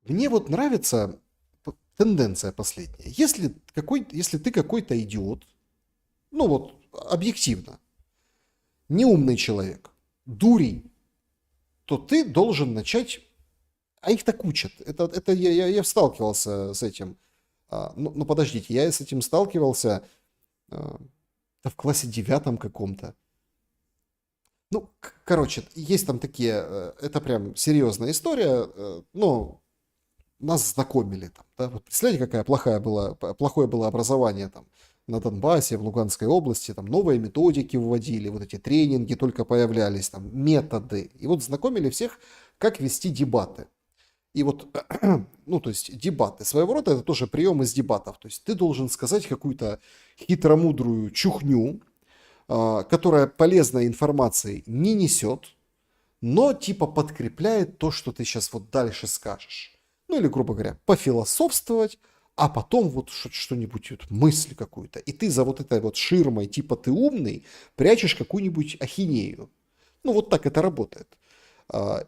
Мне вот нравится тенденция последняя. Если ты какой-то идиот, ну вот объективно, неумный человек, дурень, то ты должен начать, а их так учат. Это я сталкивался с этим. Ну, подождите, я с этим сталкивался в классе 9 каком-то. Ну, короче, есть там такие, это прям серьезная история, но нас знакомили там, да? Вот представляете, какое плохое было образование там на Донбассе, в Луганской области, там новые методики вводили, вот эти тренинги только появлялись, там методы. И вот знакомили всех, как вести дебаты. И вот, ну, то есть дебаты своего рода, это тоже прием из дебатов. То есть ты должен сказать какую-то хитромудрую чухню, которая полезной информации не несет, но типа подкрепляет то, что ты сейчас вот дальше скажешь. Ну или, грубо говоря, пофилософствовать, а потом вот что-нибудь, вот мысль какую-то. И ты за вот этой вот ширмой, типа ты умный, прячешь какую-нибудь ахинею. Ну вот так это работает.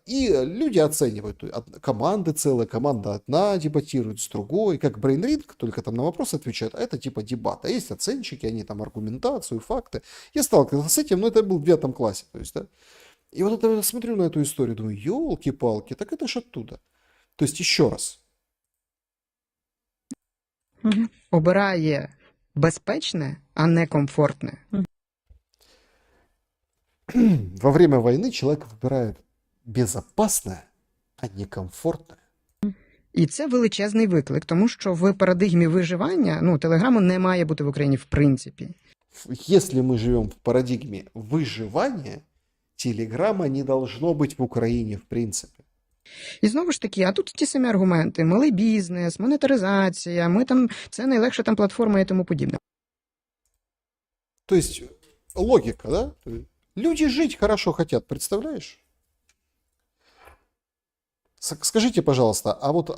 И люди оценивают. Команды целые, команда одна дебатирует с другой, как брейнринг, только там на вопросы отвечают, а это типа дебат. А есть оценщики, они там аргументацию, факты. Я сталкивался с этим, но это был в 9 классе. То есть, да. И вот это я смотрю на эту историю, думаю, елки-палки, так это ж оттуда. То есть еще раз. Обирає безпечне, а не комфортне. Во время войны человек выбирает безопасное, а не комфортное. І це величезний виклик, тому що в парадигмі виживання, телеграму не має бути в Україні в принципі. Если мы живем в парадигме выживания, телеграмма не должно быть в Украине в принципе. І знову ж таки, а тут ті самі аргументи: малий бізнес, монетаризація, це найлегша там платформа і тому подібне. То есть логика, да? Люди жить хорошо хотят, представляешь? Скажите, пожалуйста, а вот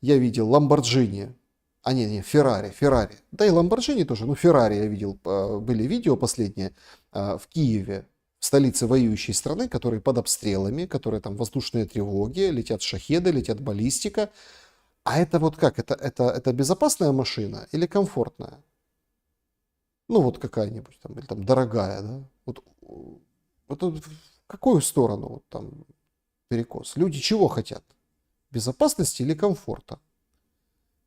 я видел Lamborghini, Ferrari. Да и Lamborghini тоже, Ferrari я видел, были видео последние в Киеве, в столице воюющей страны, которые под обстрелами, которые там воздушные тревоги, летят шахеды, летят баллистика. А это вот как? Это безопасная машина или комфортная? Ну вот какая-нибудь там, или там дорогая, да? Вот в какую сторону вот там перекос? Люди чего хотят? Безопасности или комфорта?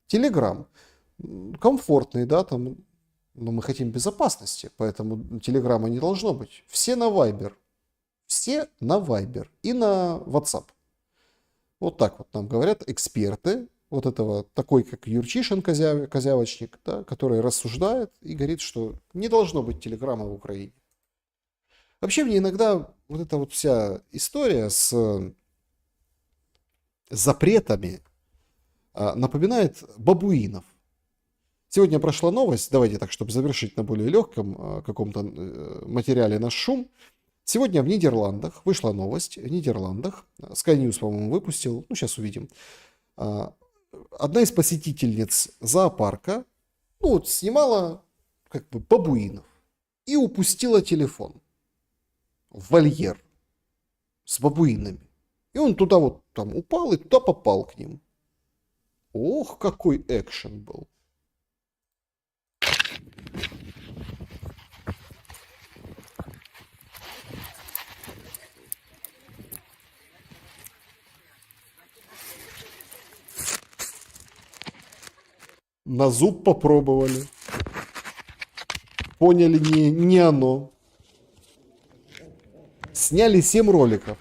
Телеграм. Комфортный, да, там, но мы хотим безопасности, поэтому телеграмма не должно быть. Все на Viber. Все на Viber и на WhatsApp. Вот так вот нам говорят эксперты, вот этого, такой как Юрчишин, козявочник, да, который рассуждает и говорит, что не должно быть телеграмма в Украине. Вообще мне иногда вот эта вот вся история с запретами напоминает бабуинов. Сегодня прошла новость, давайте так, чтобы завершить на более легком каком-то материале наш шум. Сегодня в Нидерландах вышла новость, в Нидерландах, Sky News, по-моему, выпустил, сейчас увидим, одна из посетительниц зоопарка, снимала как бы бабуинов и упустила телефон в вольер с бабуинами. И он туда вот там упал и туда попал к ним. Ох, какой экшен был. На зуб попробовали. Поняли, не оно. Сняли 7 роликов.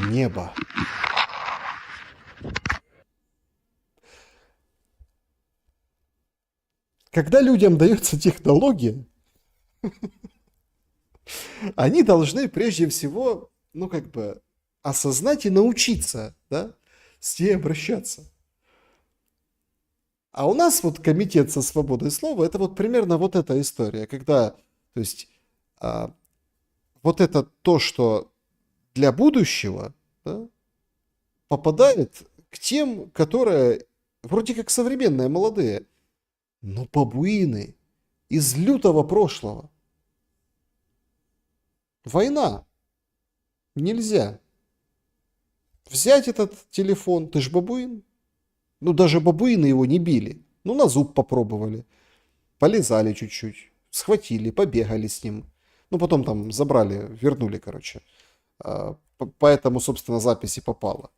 Небо. Когда людям дается технология, они должны прежде всего, осознать и научиться, да, с ней обращаться. А у нас вот комитет со свободой слова, это вот примерно вот эта история, когда, то есть, вот это то, что для будущего, да, попадает к тем, которые вроде как современные, молодые, но бабуины из лютого прошлого. Война. Нельзя. Взять этот телефон, ты ж бабуин. Даже бабуины его не били. На зуб попробовали. Полезали чуть-чуть. Схватили, побегали с ним. Потом там забрали, вернули, короче. Поэтому, собственно, запись и попала.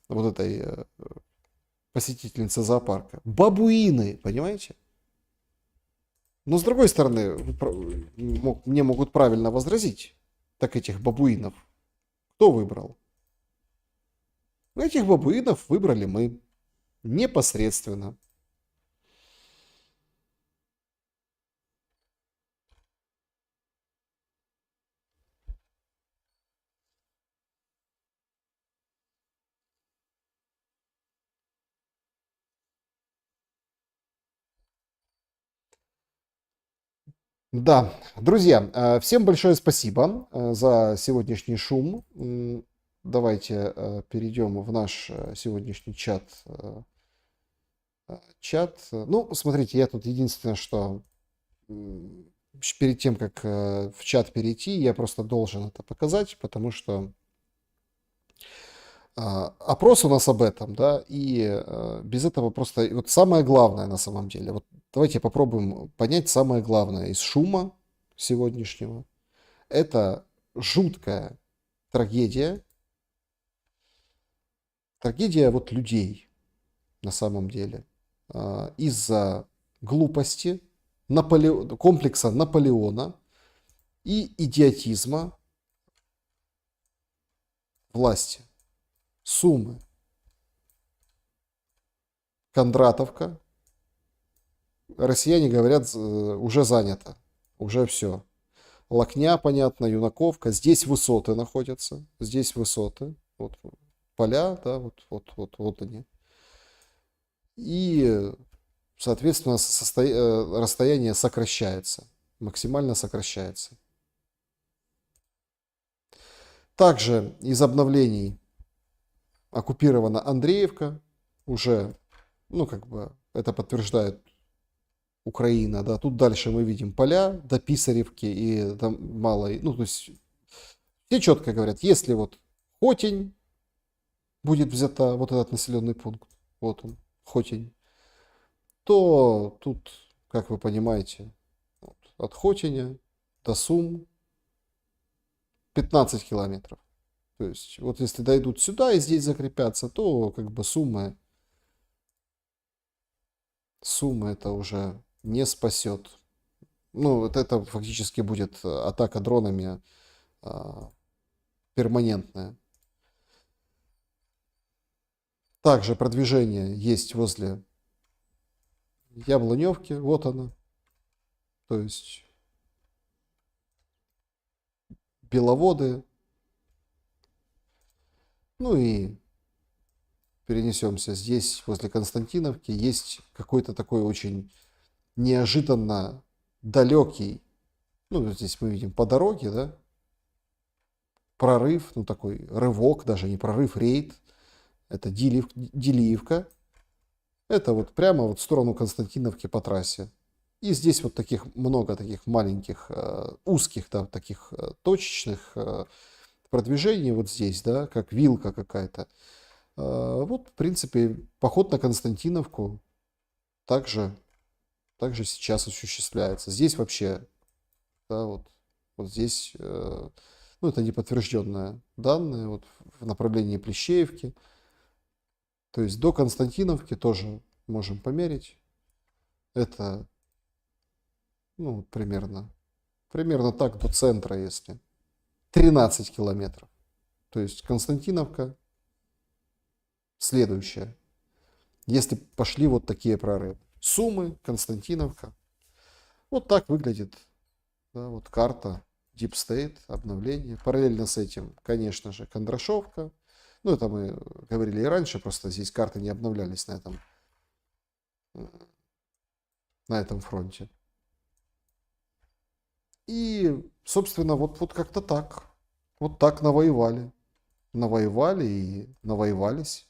Вот этой посетительницы зоопарка. Бабуины, понимаете? Но с другой стороны, мне могут правильно возразить. Так этих бабуинов кто выбрал? Этих бабуинов выбрали мы. Непосредственно. Да, друзья, всем большое спасибо за сегодняшний шум. Давайте перейдем в наш сегодняшний чат. Ну, смотрите, я тут единственное, что перед тем, как в чат перейти, я просто должен это показать, потому что опрос у нас об этом, да, и без этого просто... Вот самое главное на самом деле, вот давайте попробуем понять самое главное из шума сегодняшнего. Это жуткая трагедия вот людей на самом деле. Из-за глупости, комплекса Наполеона и идиотизма власти. Сумы. Кондратовка. Россияне говорят, уже занято. Уже все. Локня, понятно, Юнаковка. Здесь высоты находятся. Здесь высоты. Вот поля, да, вот они. И, соответственно, расстояние сокращается. Максимально сокращается. Также из обновлений оккупирована Андреевка. Уже, ну, как бы, это подтверждает Украина, да. Тут дальше мы видим поля до Писаревки и там малой. Ну, то есть, все четко говорят, если вот Хотень будет взята, вот этот населенный пункт, вот он, Хотень, то тут, как вы понимаете, вот, от Хотиня до Сум 15 километров. То есть, вот если дойдут сюда и здесь закрепятся, то как бы Сумы это уже не спасет. Ну, вот это фактически будет атака дронами перманентная. Также продвижение есть возле Яблоневки. Вот она. То есть Беловоды. Ну и перенесемся. Здесь, возле Константиновки, есть какой-то такой очень неожиданно далекий, ну, здесь мы видим по дороге, да, прорыв, ну, такой рывок, даже не прорыв, рейд. Это Дилиевка. Это вот прямо вот в сторону Константиновки по трассе. И здесь вот таких много таких маленьких, узких, да, таких точечных продвижений вот здесь, да, как вилка какая-то. Вот, в принципе, поход на Константиновку также сейчас осуществляется. Здесь вообще, да, вот здесь, ну, это неподтвержденные данные, вот в направлении Плещеевки. То есть до Константиновки тоже можем померить. Это, ну, примерно так до центра, если 13 километров. То есть Константиновка следующая. Если пошли вот такие прорывы. Сумы, Константиновка. Вот так выглядит, да, вот карта Deep State, обновление. Параллельно с этим, конечно же, Кондрашовка. Ну, это мы говорили и раньше, просто здесь карты не обновлялись на этом фронте. И, собственно, вот как-то так. Вот так навоевали. Навоевали и навоевались.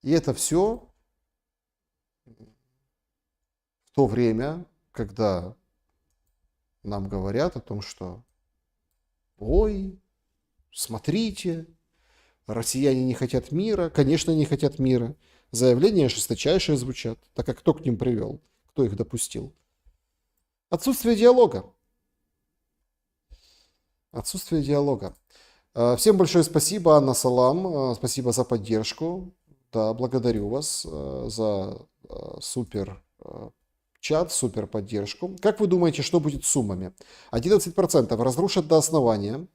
И это все в то время, когда нам говорят о том, что ой, смотрите, россияне не хотят мира. Конечно, не хотят мира. Заявления жесточайшие звучат. Так как кто к ним привел? Кто их допустил? Отсутствие диалога. Отсутствие диалога. Всем большое спасибо, Анна Салам. Спасибо за поддержку. Да, благодарю вас за супер чат, супер поддержку. Как вы думаете, что будет с суммами? 11% разрушат до основания.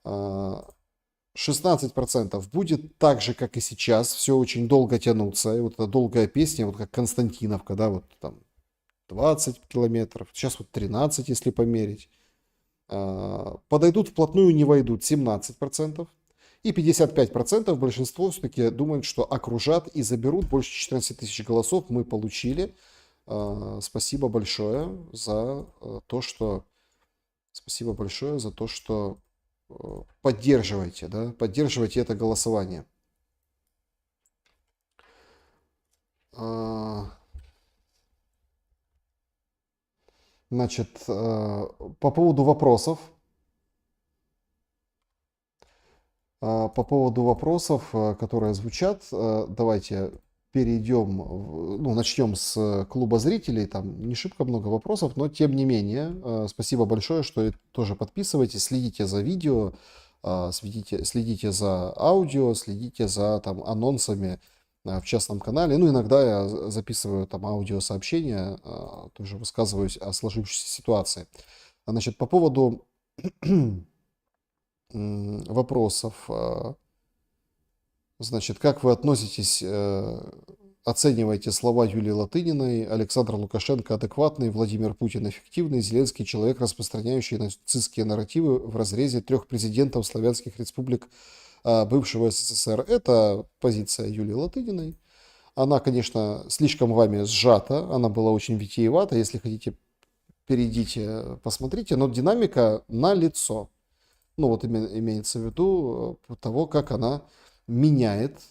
16% будет так же, как и сейчас. Все очень долго тянуться. И вот эта долгая песня, вот как Константиновка, да, вот там 20 километров. Сейчас вот 13, если померить. Подойдут вплотную, не войдут 17%. И 55% большинство все-таки думают, что окружат и заберут. Больше 14 тысяч голосов мы получили. Спасибо большое за то, что поддерживаете, да, поддерживаете это голосование. Значит, по поводу вопросов. По поводу вопросов, которые звучат, давайте перейдем, начнем с клуба зрителей. Там не шибко много вопросов, но тем не менее, спасибо большое, что тоже подписывайтесь, следите за видео, следите за аудио, следите за там анонсами в частном канале. Ну, иногда я записываю там аудиосообщения, тоже высказываюсь о сложившейся ситуации. Значит, по поводу вопросов. Значит, как вы относитесь, оцениваете слова Юлии Латыниной: Александр Лукашенко адекватный, Владимир Путин эффективный, Зеленский человек, распространяющий нацистские нарративы в разрезе 3 президентов славянских республик бывшего СССР? Это позиция Юлии Латыниной. Она, конечно, слишком вами сжата, она была очень витиевата. Если хотите, перейдите, посмотрите, но динамика налицо. Ну вот имеется в виду того, как она меняет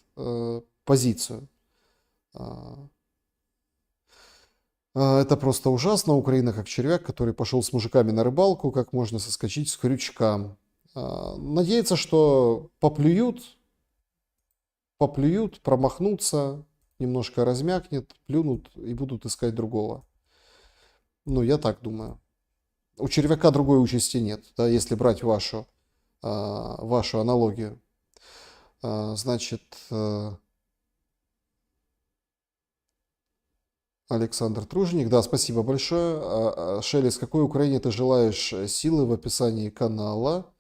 позицию. Это просто ужасно. Украина как червяк, который пошел с мужиками на рыбалку, как можно соскочить с крючка. Надеяться, что поплюют, промахнутся, немножко размякнет, плюнут и будут искать другого. Ну, я так думаю. У червяка другой участи нет, да, если брать вашу аналогию. Значит, Александр Труженик, да, спасибо большое. Шелли, с какой Украине ты желаешь силы? В описании канала.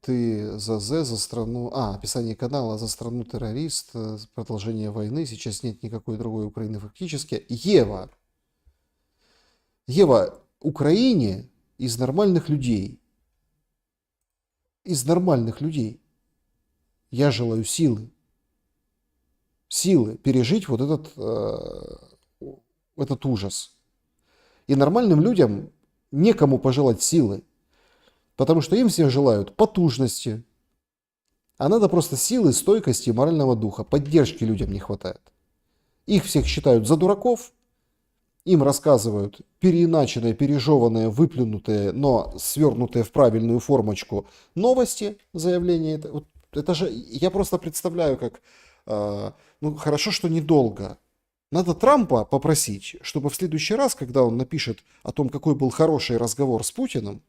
Ты за страну... описание канала: за страну террорист, продолжение войны, сейчас нет никакой другой Украины фактически. Ева, Украине из нормальных людей я желаю силы пережить вот этот ужас. И нормальным людям некому пожелать силы, потому что им всем желают потужности. А надо просто силы, стойкости, морального духа. Поддержки людям не хватает. Их всех считают за дураков. Им рассказывают переиначенные, пережеванные, выплюнутые, но свернутые в правильную формочку новости, заявления. Это же, я просто представляю, как, хорошо, что недолго. Надо Трампа попросить, чтобы в следующий раз, когда он напишет о том, какой был хороший разговор с Путиным,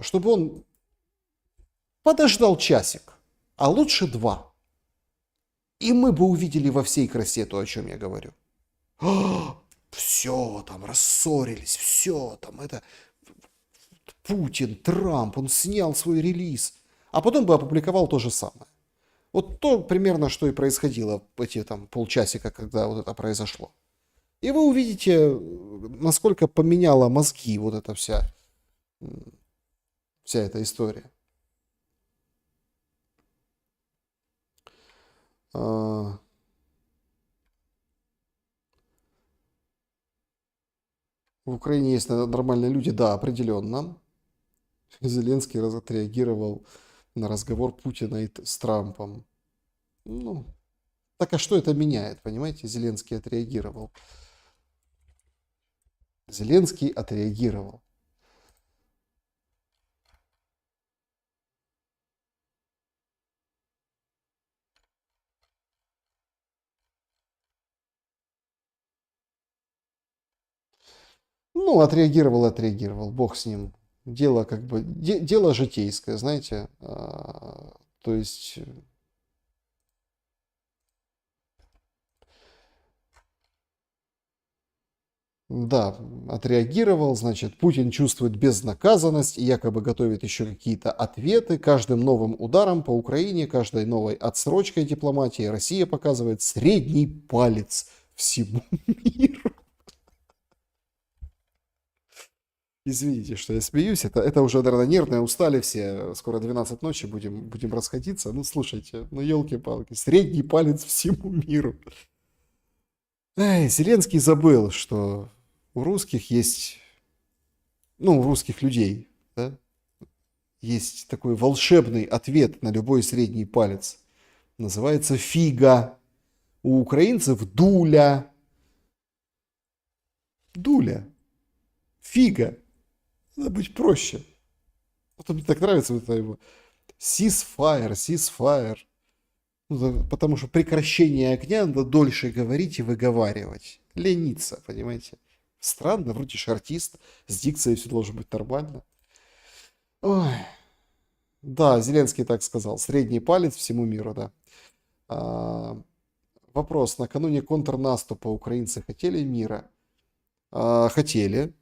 чтобы он подождал часик, а лучше 2. И мы бы увидели во всей красе то, о чем я говорю. Все, там рассорились, все, там это Путин, Трамп, он снял свой релиз, а потом бы опубликовал то же самое. Вот то примерно, что и происходило эти там полчасика, когда вот это произошло. И вы увидите, насколько поменяла мозги вот эта вся эта история. В Украине есть нормальные люди, да, определенно. Зеленский отреагировал на разговор Путина с Трампом. Ну, так а что это меняет, понимаете? Зеленский отреагировал. Ну, отреагировал, бог с ним. Дело дело житейское, знаете. То есть... Да, отреагировал, значит, Путин чувствует безнаказанность и якобы готовит еще какие-то ответы. Каждым новым ударом по Украине, каждой новой отсрочкой дипломатии Россия показывает средний палец всему миру. Извините, что я смеюсь, это уже, наверное, нервные, устали все, скоро 12 ночи, будем расходиться. Ну, слушайте, елки-палки, средний палец всему миру. Зеленский забыл, что у русских есть, ну, у русских людей, да, есть такой волшебный ответ на любой средний палец. Называется фига. У украинцев дуля. Дуля. Фига. Надо быть проще. Вот мне так нравится вот это его ceasefire, ceasefire. Ну, потому что прекращение огня надо дольше говорить и выговаривать. Лениться, понимаете? Странно, вроде же артист, с дикцией все должно быть нормально. Ой. Да, Зеленский так сказал. Средний палец всему миру, да. Вопрос. Накануне контрнаступа украинцы хотели мира? Хотели.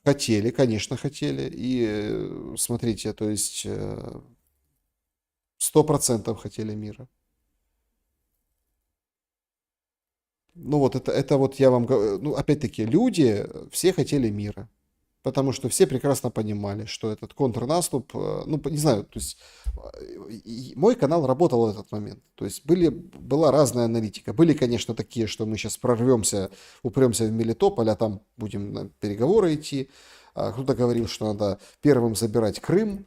Хотели, конечно, хотели. И смотрите, то есть 100% хотели мира. Ну вот это вот я вам говорю, ну опять-таки люди все хотели мира. Потому что все прекрасно понимали, что этот контрнаступ, ну, не знаю, то есть мой канал работал в этот момент. То есть была разная аналитика. Были, конечно, такие, что мы сейчас прорвемся, упремся в Мелитополь, а там будем на переговоры идти. Кто-то говорил, что надо первым забирать Крым,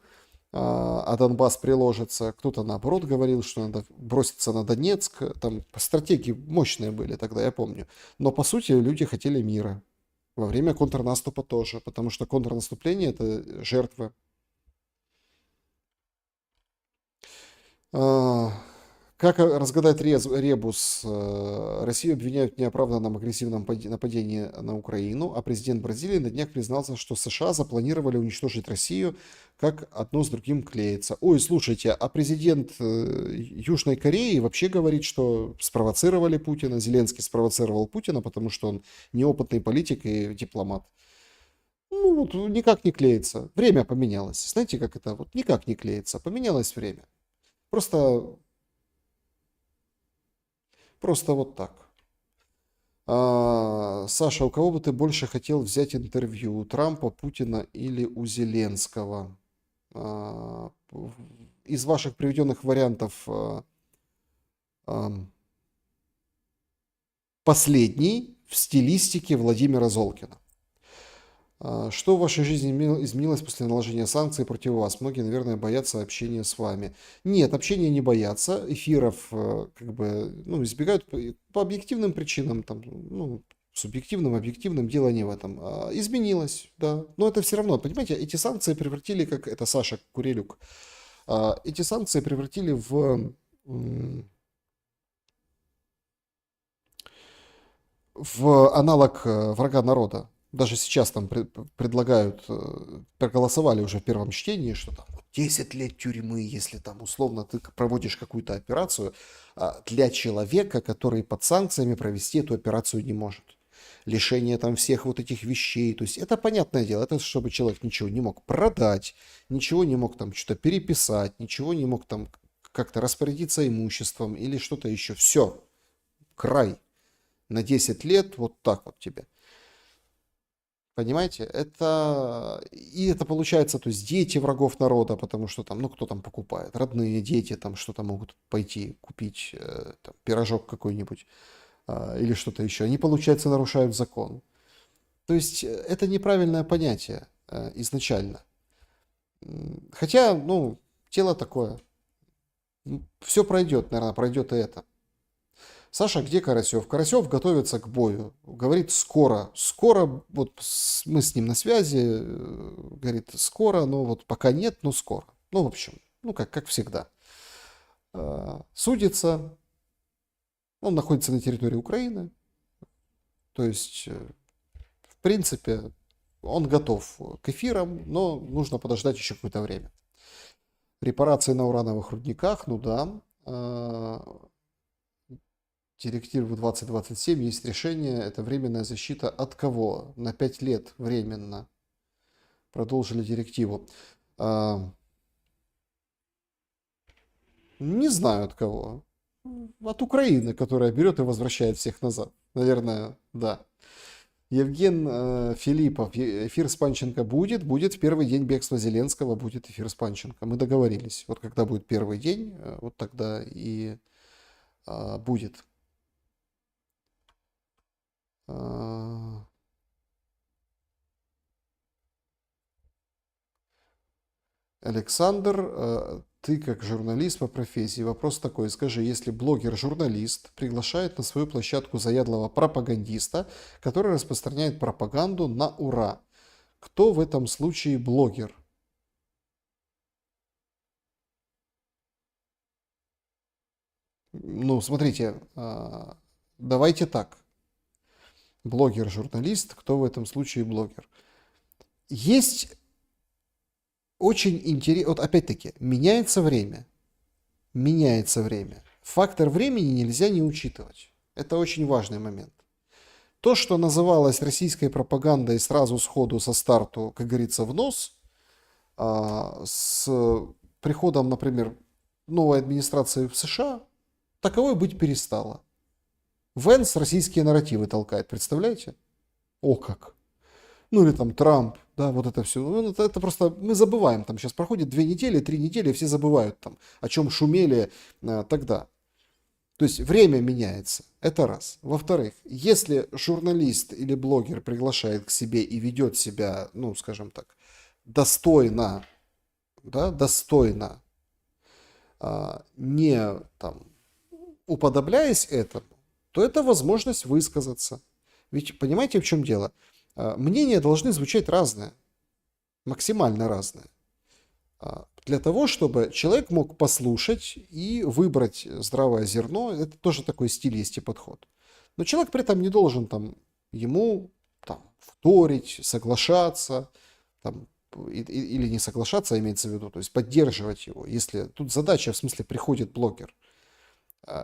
а Донбасс приложится. Кто-то, наоборот, говорил, что надо броситься на Донецк. Там стратегии мощные были тогда, я помню. Но, по сути, люди хотели мира. Во время контрнаступа тоже, потому что контрнаступление – это жертвы. Как разгадать ребус? Россию обвиняют в неоправданном агрессивном нападении на Украину, а президент Бразилии на днях признался, что США запланировали уничтожить Россию, как одно с другим клеится. Ой, слушайте, а президент Южной Кореи вообще говорит, что спровоцировали Путина, Зеленский спровоцировал Путина, потому что он неопытный политик и дипломат. Ну, вот никак не клеится. Время поменялось. Знаете, как это? Вот никак не клеится. Поменялось время. Просто вот так. Саша, у кого бы ты больше хотел взять интервью? У Трампа, Путина или у Зеленского? Из ваших приведенных вариантов последний в стилистике Владимира Золкина. Что в вашей жизни изменилось после наложения санкций против вас? Многие, наверное, боятся общения с вами. Нет, общения не боятся. Эфиров как бы, ну, избегают по объективным причинам. Там, ну, субъективным, объективным, дело не в этом. Изменилось, да. Но это все равно, понимаете, эти санкции превратили, как это Саша Курелюк, эти санкции превратили в аналог врага народа. Даже сейчас там предлагают, проголосовали уже в первом чтении, что там 10 лет тюрьмы, если там условно ты проводишь какую-то операцию, для человека, который под санкциями провести эту операцию не может. Лишение там всех вот этих вещей. То есть это понятное дело, это чтобы человек ничего не мог продать, ничего не мог там что-то переписать, ничего не мог там как-то распорядиться имуществом или что-то еще. Все, край. На 10 лет вот так вот тебе. Понимаете, это получается, то есть дети врагов народа, потому что там, ну кто там покупает, родные дети там что-то могут пойти купить, там, пирожок какой-нибудь или что-то еще. Они, получается, нарушают закон. То есть это неправильное понятие изначально. Хотя, ну, тело такое. Все пройдет, наверное, пройдет и это. Саша, где Карасев? Карасев готовится к бою. Говорит, скоро. Скоро, вот мы с ним на связи. Говорит, скоро, но вот пока нет, но скоро. Ну, в общем, ну, как всегда. Судится. Он находится на территории Украины. То есть, в принципе, он готов к эфирам, но нужно подождать еще какое-то время. Репарации на урановых рудниках, ну да. Директивы 2027 есть решение, это временная защита от кого? На 5 лет временно. Продолжили директиву. Не знаю от кого. От Украины, которая берет и возвращает всех назад. Наверное, да. Евген Филиппов. Эфир с Панченко будет. Будет в первый день бегства Зеленского. Будет эфир с Панченко. Мы договорились. Вот когда будет первый день, вот тогда и будет. А, Александр, ты как журналист по профессии, вопрос такой, скажи, если блогер-журналист приглашает на свою площадку заядлого пропагандиста, который распространяет пропаганду на ура, кто в этом случае блогер? Ну, смотрите, давайте так. Блогер-журналист, кто в этом случае блогер? Есть очень интересно, вот опять-таки, меняется время. Меняется время. Фактор времени нельзя не учитывать. Это очень важный момент. То, что называлось российской пропагандой сразу сходу со старту, как говорится, в нос, с приходом, например, новой администрации в США, таковой быть перестало. Венс российские нарративы толкает, представляете? О как! Ну или там Трамп, да, вот это все. Ну, это просто мы забываем. Там сейчас проходит 2 недели, 3 недели, и все забывают там, о чем шумели тогда. То есть время меняется. Это раз. Во-вторых, если журналист или блогер приглашает к себе и ведет себя, ну, скажем так, достойно, да, достойно, не там уподобляясь этому, то это возможность высказаться. Ведь понимаете, в чем дело? Мнения должны звучать разные, максимально разные, для того, чтобы человек мог послушать и выбрать здравое зерно. Это тоже такой стиль есть и подход. Но человек при этом не должен там, ему там, вторить, соглашаться там, или не соглашаться, имеется в виду, то есть поддерживать его. Если тут задача, в смысле, приходит блогер.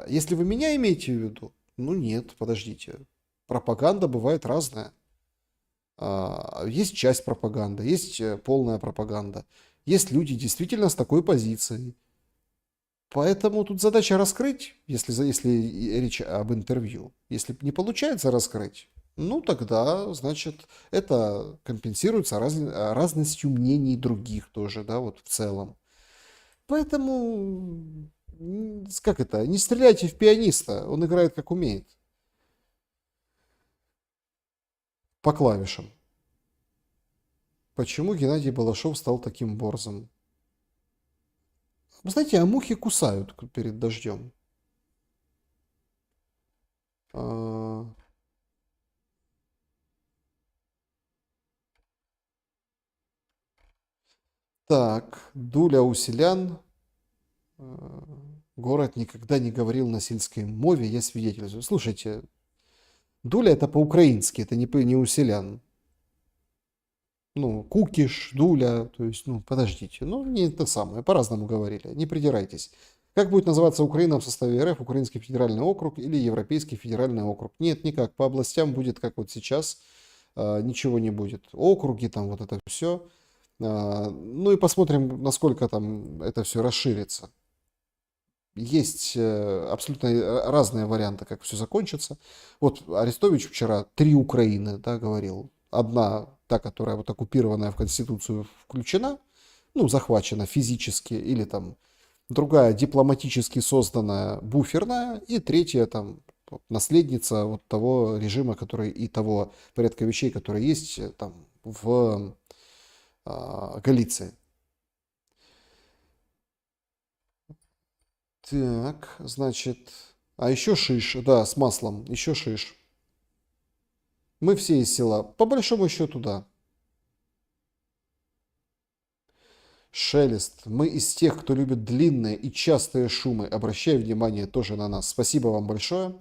Если вы меня имеете в виду, ну нет, подождите. Пропаганда бывает разная. Есть часть пропаганды, есть полная пропаганда. Есть люди действительно с такой позицией. Поэтому тут задача раскрыть, если речь об интервью. Если не получается раскрыть, ну тогда, значит, это компенсируется разностью мнений других тоже, да, вот в целом. Поэтому, как это, не стреляйте в пианиста, он играет как умеет. По клавишам. Почему Геннадий Балашов стал таким борзым? Вы знаете, а мухи кусают перед дождем. Так, Дуля у селян. Город никогда не говорил на сельской мове, я свидетельствую. Слушайте, Дуля это по-украински, это не у селян. Ну, Кукиш, Дуля, то есть, ну, подождите, ну, не это самое, по-разному говорили, не придирайтесь. Как будет называться Украина в составе РФ, Украинский федеральный округ или Европейский федеральный округ? Нет, никак, по областям будет, как вот сейчас, ничего не будет. Округи, там, вот это все. Ну, и посмотрим, насколько там это все расширится. Есть абсолютно разные варианты, как все закончится. Вот Арестович вчера 3 Украины, да, говорил. Одна, та, которая вот оккупированная в Конституцию включена, ну, захвачена физически, или там другая дипломатически созданная буферная, и третья там наследница вот того режима, который и того порядка вещей, которые есть там в Галиции. Так, значит, а еще шиш, да, с маслом, еще шиш. Мы все из села, по большому счету, да. Шелест. Мы из тех, кто любит длинные и частые шумы. Обращаю внимание тоже на нас. Спасибо вам большое.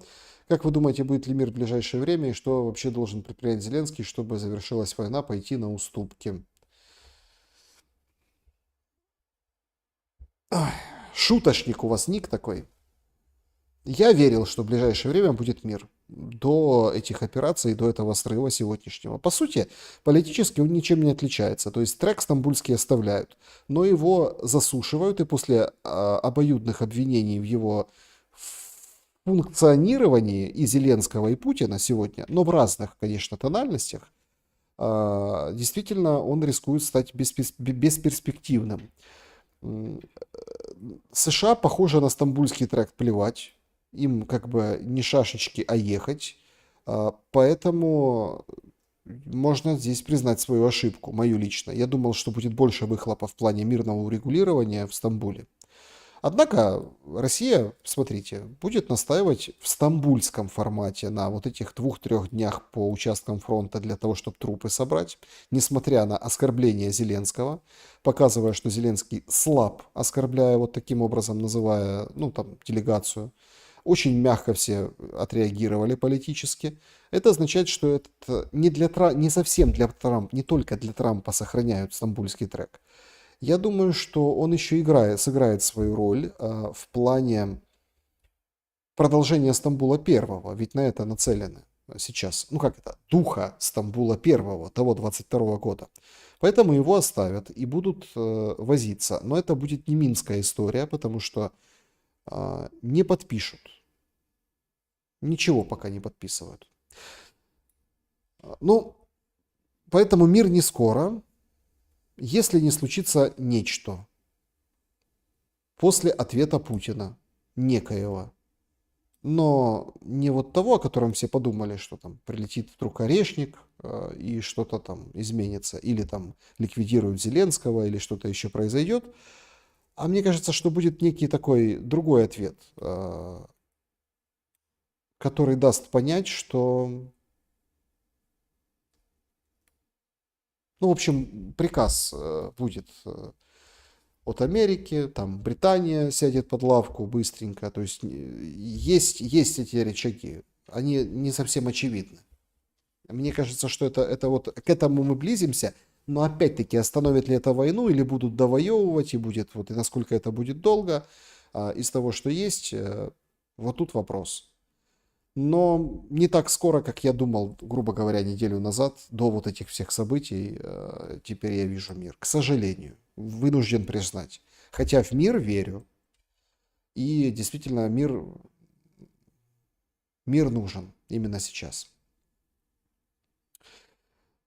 Как вы думаете, будет ли мир в ближайшее время? И что вообще должен предпринять Зеленский, чтобы завершилась война, пойти на уступки? Ой, шуточник у вас ник такой. Я верил, что в ближайшее время будет мир. До этих операций, до этого срыва сегодняшнего. По сути, политически он ничем не отличается. То есть трек стамбульский оставляют, но его засушивают, и после обоюдных обвинений в его функционировании и Зеленского, и Путина сегодня, но в разных, конечно, тональностях, действительно он рискует стать бесперспективным. США, похоже, на стамбульский тракт плевать. Им как бы не шашечки, а ехать. Поэтому можно здесь признать свою ошибку, мою лично. Я думал, что будет больше выхлопа в плане мирного урегулирования в Стамбуле. Однако Россия, смотрите, будет настаивать в стамбульском формате на вот этих 2-3 днях по участкам фронта для того, чтобы трупы собрать, несмотря на оскорбление Зеленского, показывая, что Зеленский слаб, оскорбляя вот таким образом, называя, ну, там, делегацию. Очень мягко все отреагировали политически. Это означает, что это не совсем для Трампа, не только для Трампа сохраняют стамбульский трек. Я думаю, что он еще сыграет свою роль в плане продолжения Стамбула первого, ведь на это нацелены сейчас, ну как это, духа Стамбула первого, того 22 года. Поэтому его оставят и будут возиться. Но это будет не минская история, потому что не подпишут. Ничего пока не подписывают. Ну, поэтому мир не скоро. Если не случится нечто после ответа Путина, некоего, но не вот того, о котором все подумали, что там прилетит вдруг орешник и что-то там изменится, или там ликвидируют Зеленского, или что-то еще произойдет, а мне кажется, что будет некий такой другой ответ, который даст понять, что... Ну, в общем, приказ будет от Америки, там Британия сядет под лавку быстренько. То есть есть эти рычаги. Они не совсем очевидны. Мне кажется, что это вот к этому мы близимся. Но опять-таки, остановит ли это войну или будут довоевывать, и будет вот и насколько это будет долго, из того, что есть, вот тут вопрос. Но не так скоро, как я думал, грубо говоря, неделю назад, до вот этих всех событий, теперь я вижу мир. К сожалению, вынужден признать. Хотя в мир верю. И действительно, мир нужен именно сейчас.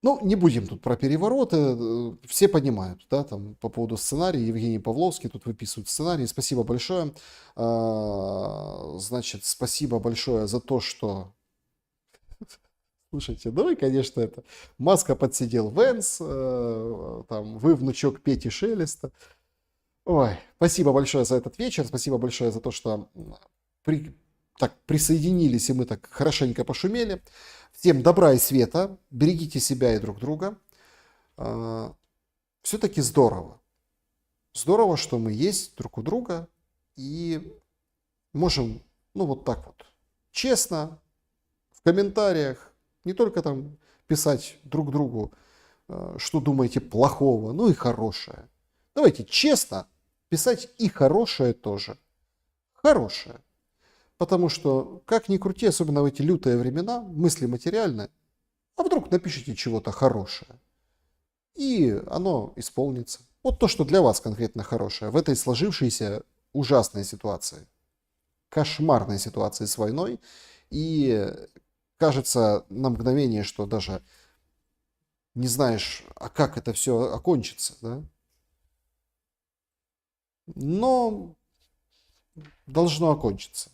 Ну, не будем тут про перевороты, все понимают, да, там по поводу сценария, Евгений Павловский тут выписывает сценарий, спасибо большое, значит, спасибо большое за то, что, слушайте, ну и, конечно, это, Маска подсидел Венс, там, вы внучок Пети Шелеста, ой, спасибо большое за этот вечер, спасибо большое за то, что присоединились, и мы так хорошенько пошумели. Всем добра и света, берегите себя и друг друга. Все-таки здорово. Здорово, что мы есть друг у друга и можем, ну вот так вот, честно, в комментариях, не только там писать друг другу, что думаете плохого, ну и хорошее. Давайте честно писать и хорошее тоже. Хорошее. Потому что, как ни крути, особенно в эти лютые времена, мысли материальны, а вдруг напишите чего-то хорошее, и оно исполнится. Вот то, что для вас конкретно хорошее в этой сложившейся ужасной ситуации, кошмарной ситуации с войной, и кажется на мгновение, что даже не знаешь, а как это все окончится, да? Но должно окончиться.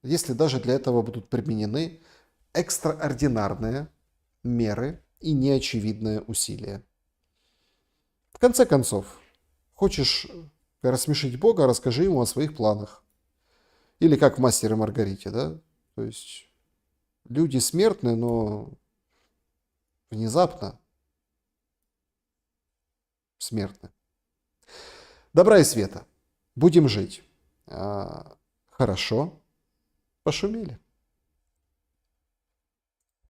Если даже для этого будут применены экстраординарные меры и неочевидные усилия. В конце концов, хочешь рассмешить Бога, расскажи ему о своих планах. Или как в «Мастере и Маргарите», да? То есть люди смертны, но внезапно смертны. Добра и света. Будем жить. Хорошо. Пошумели.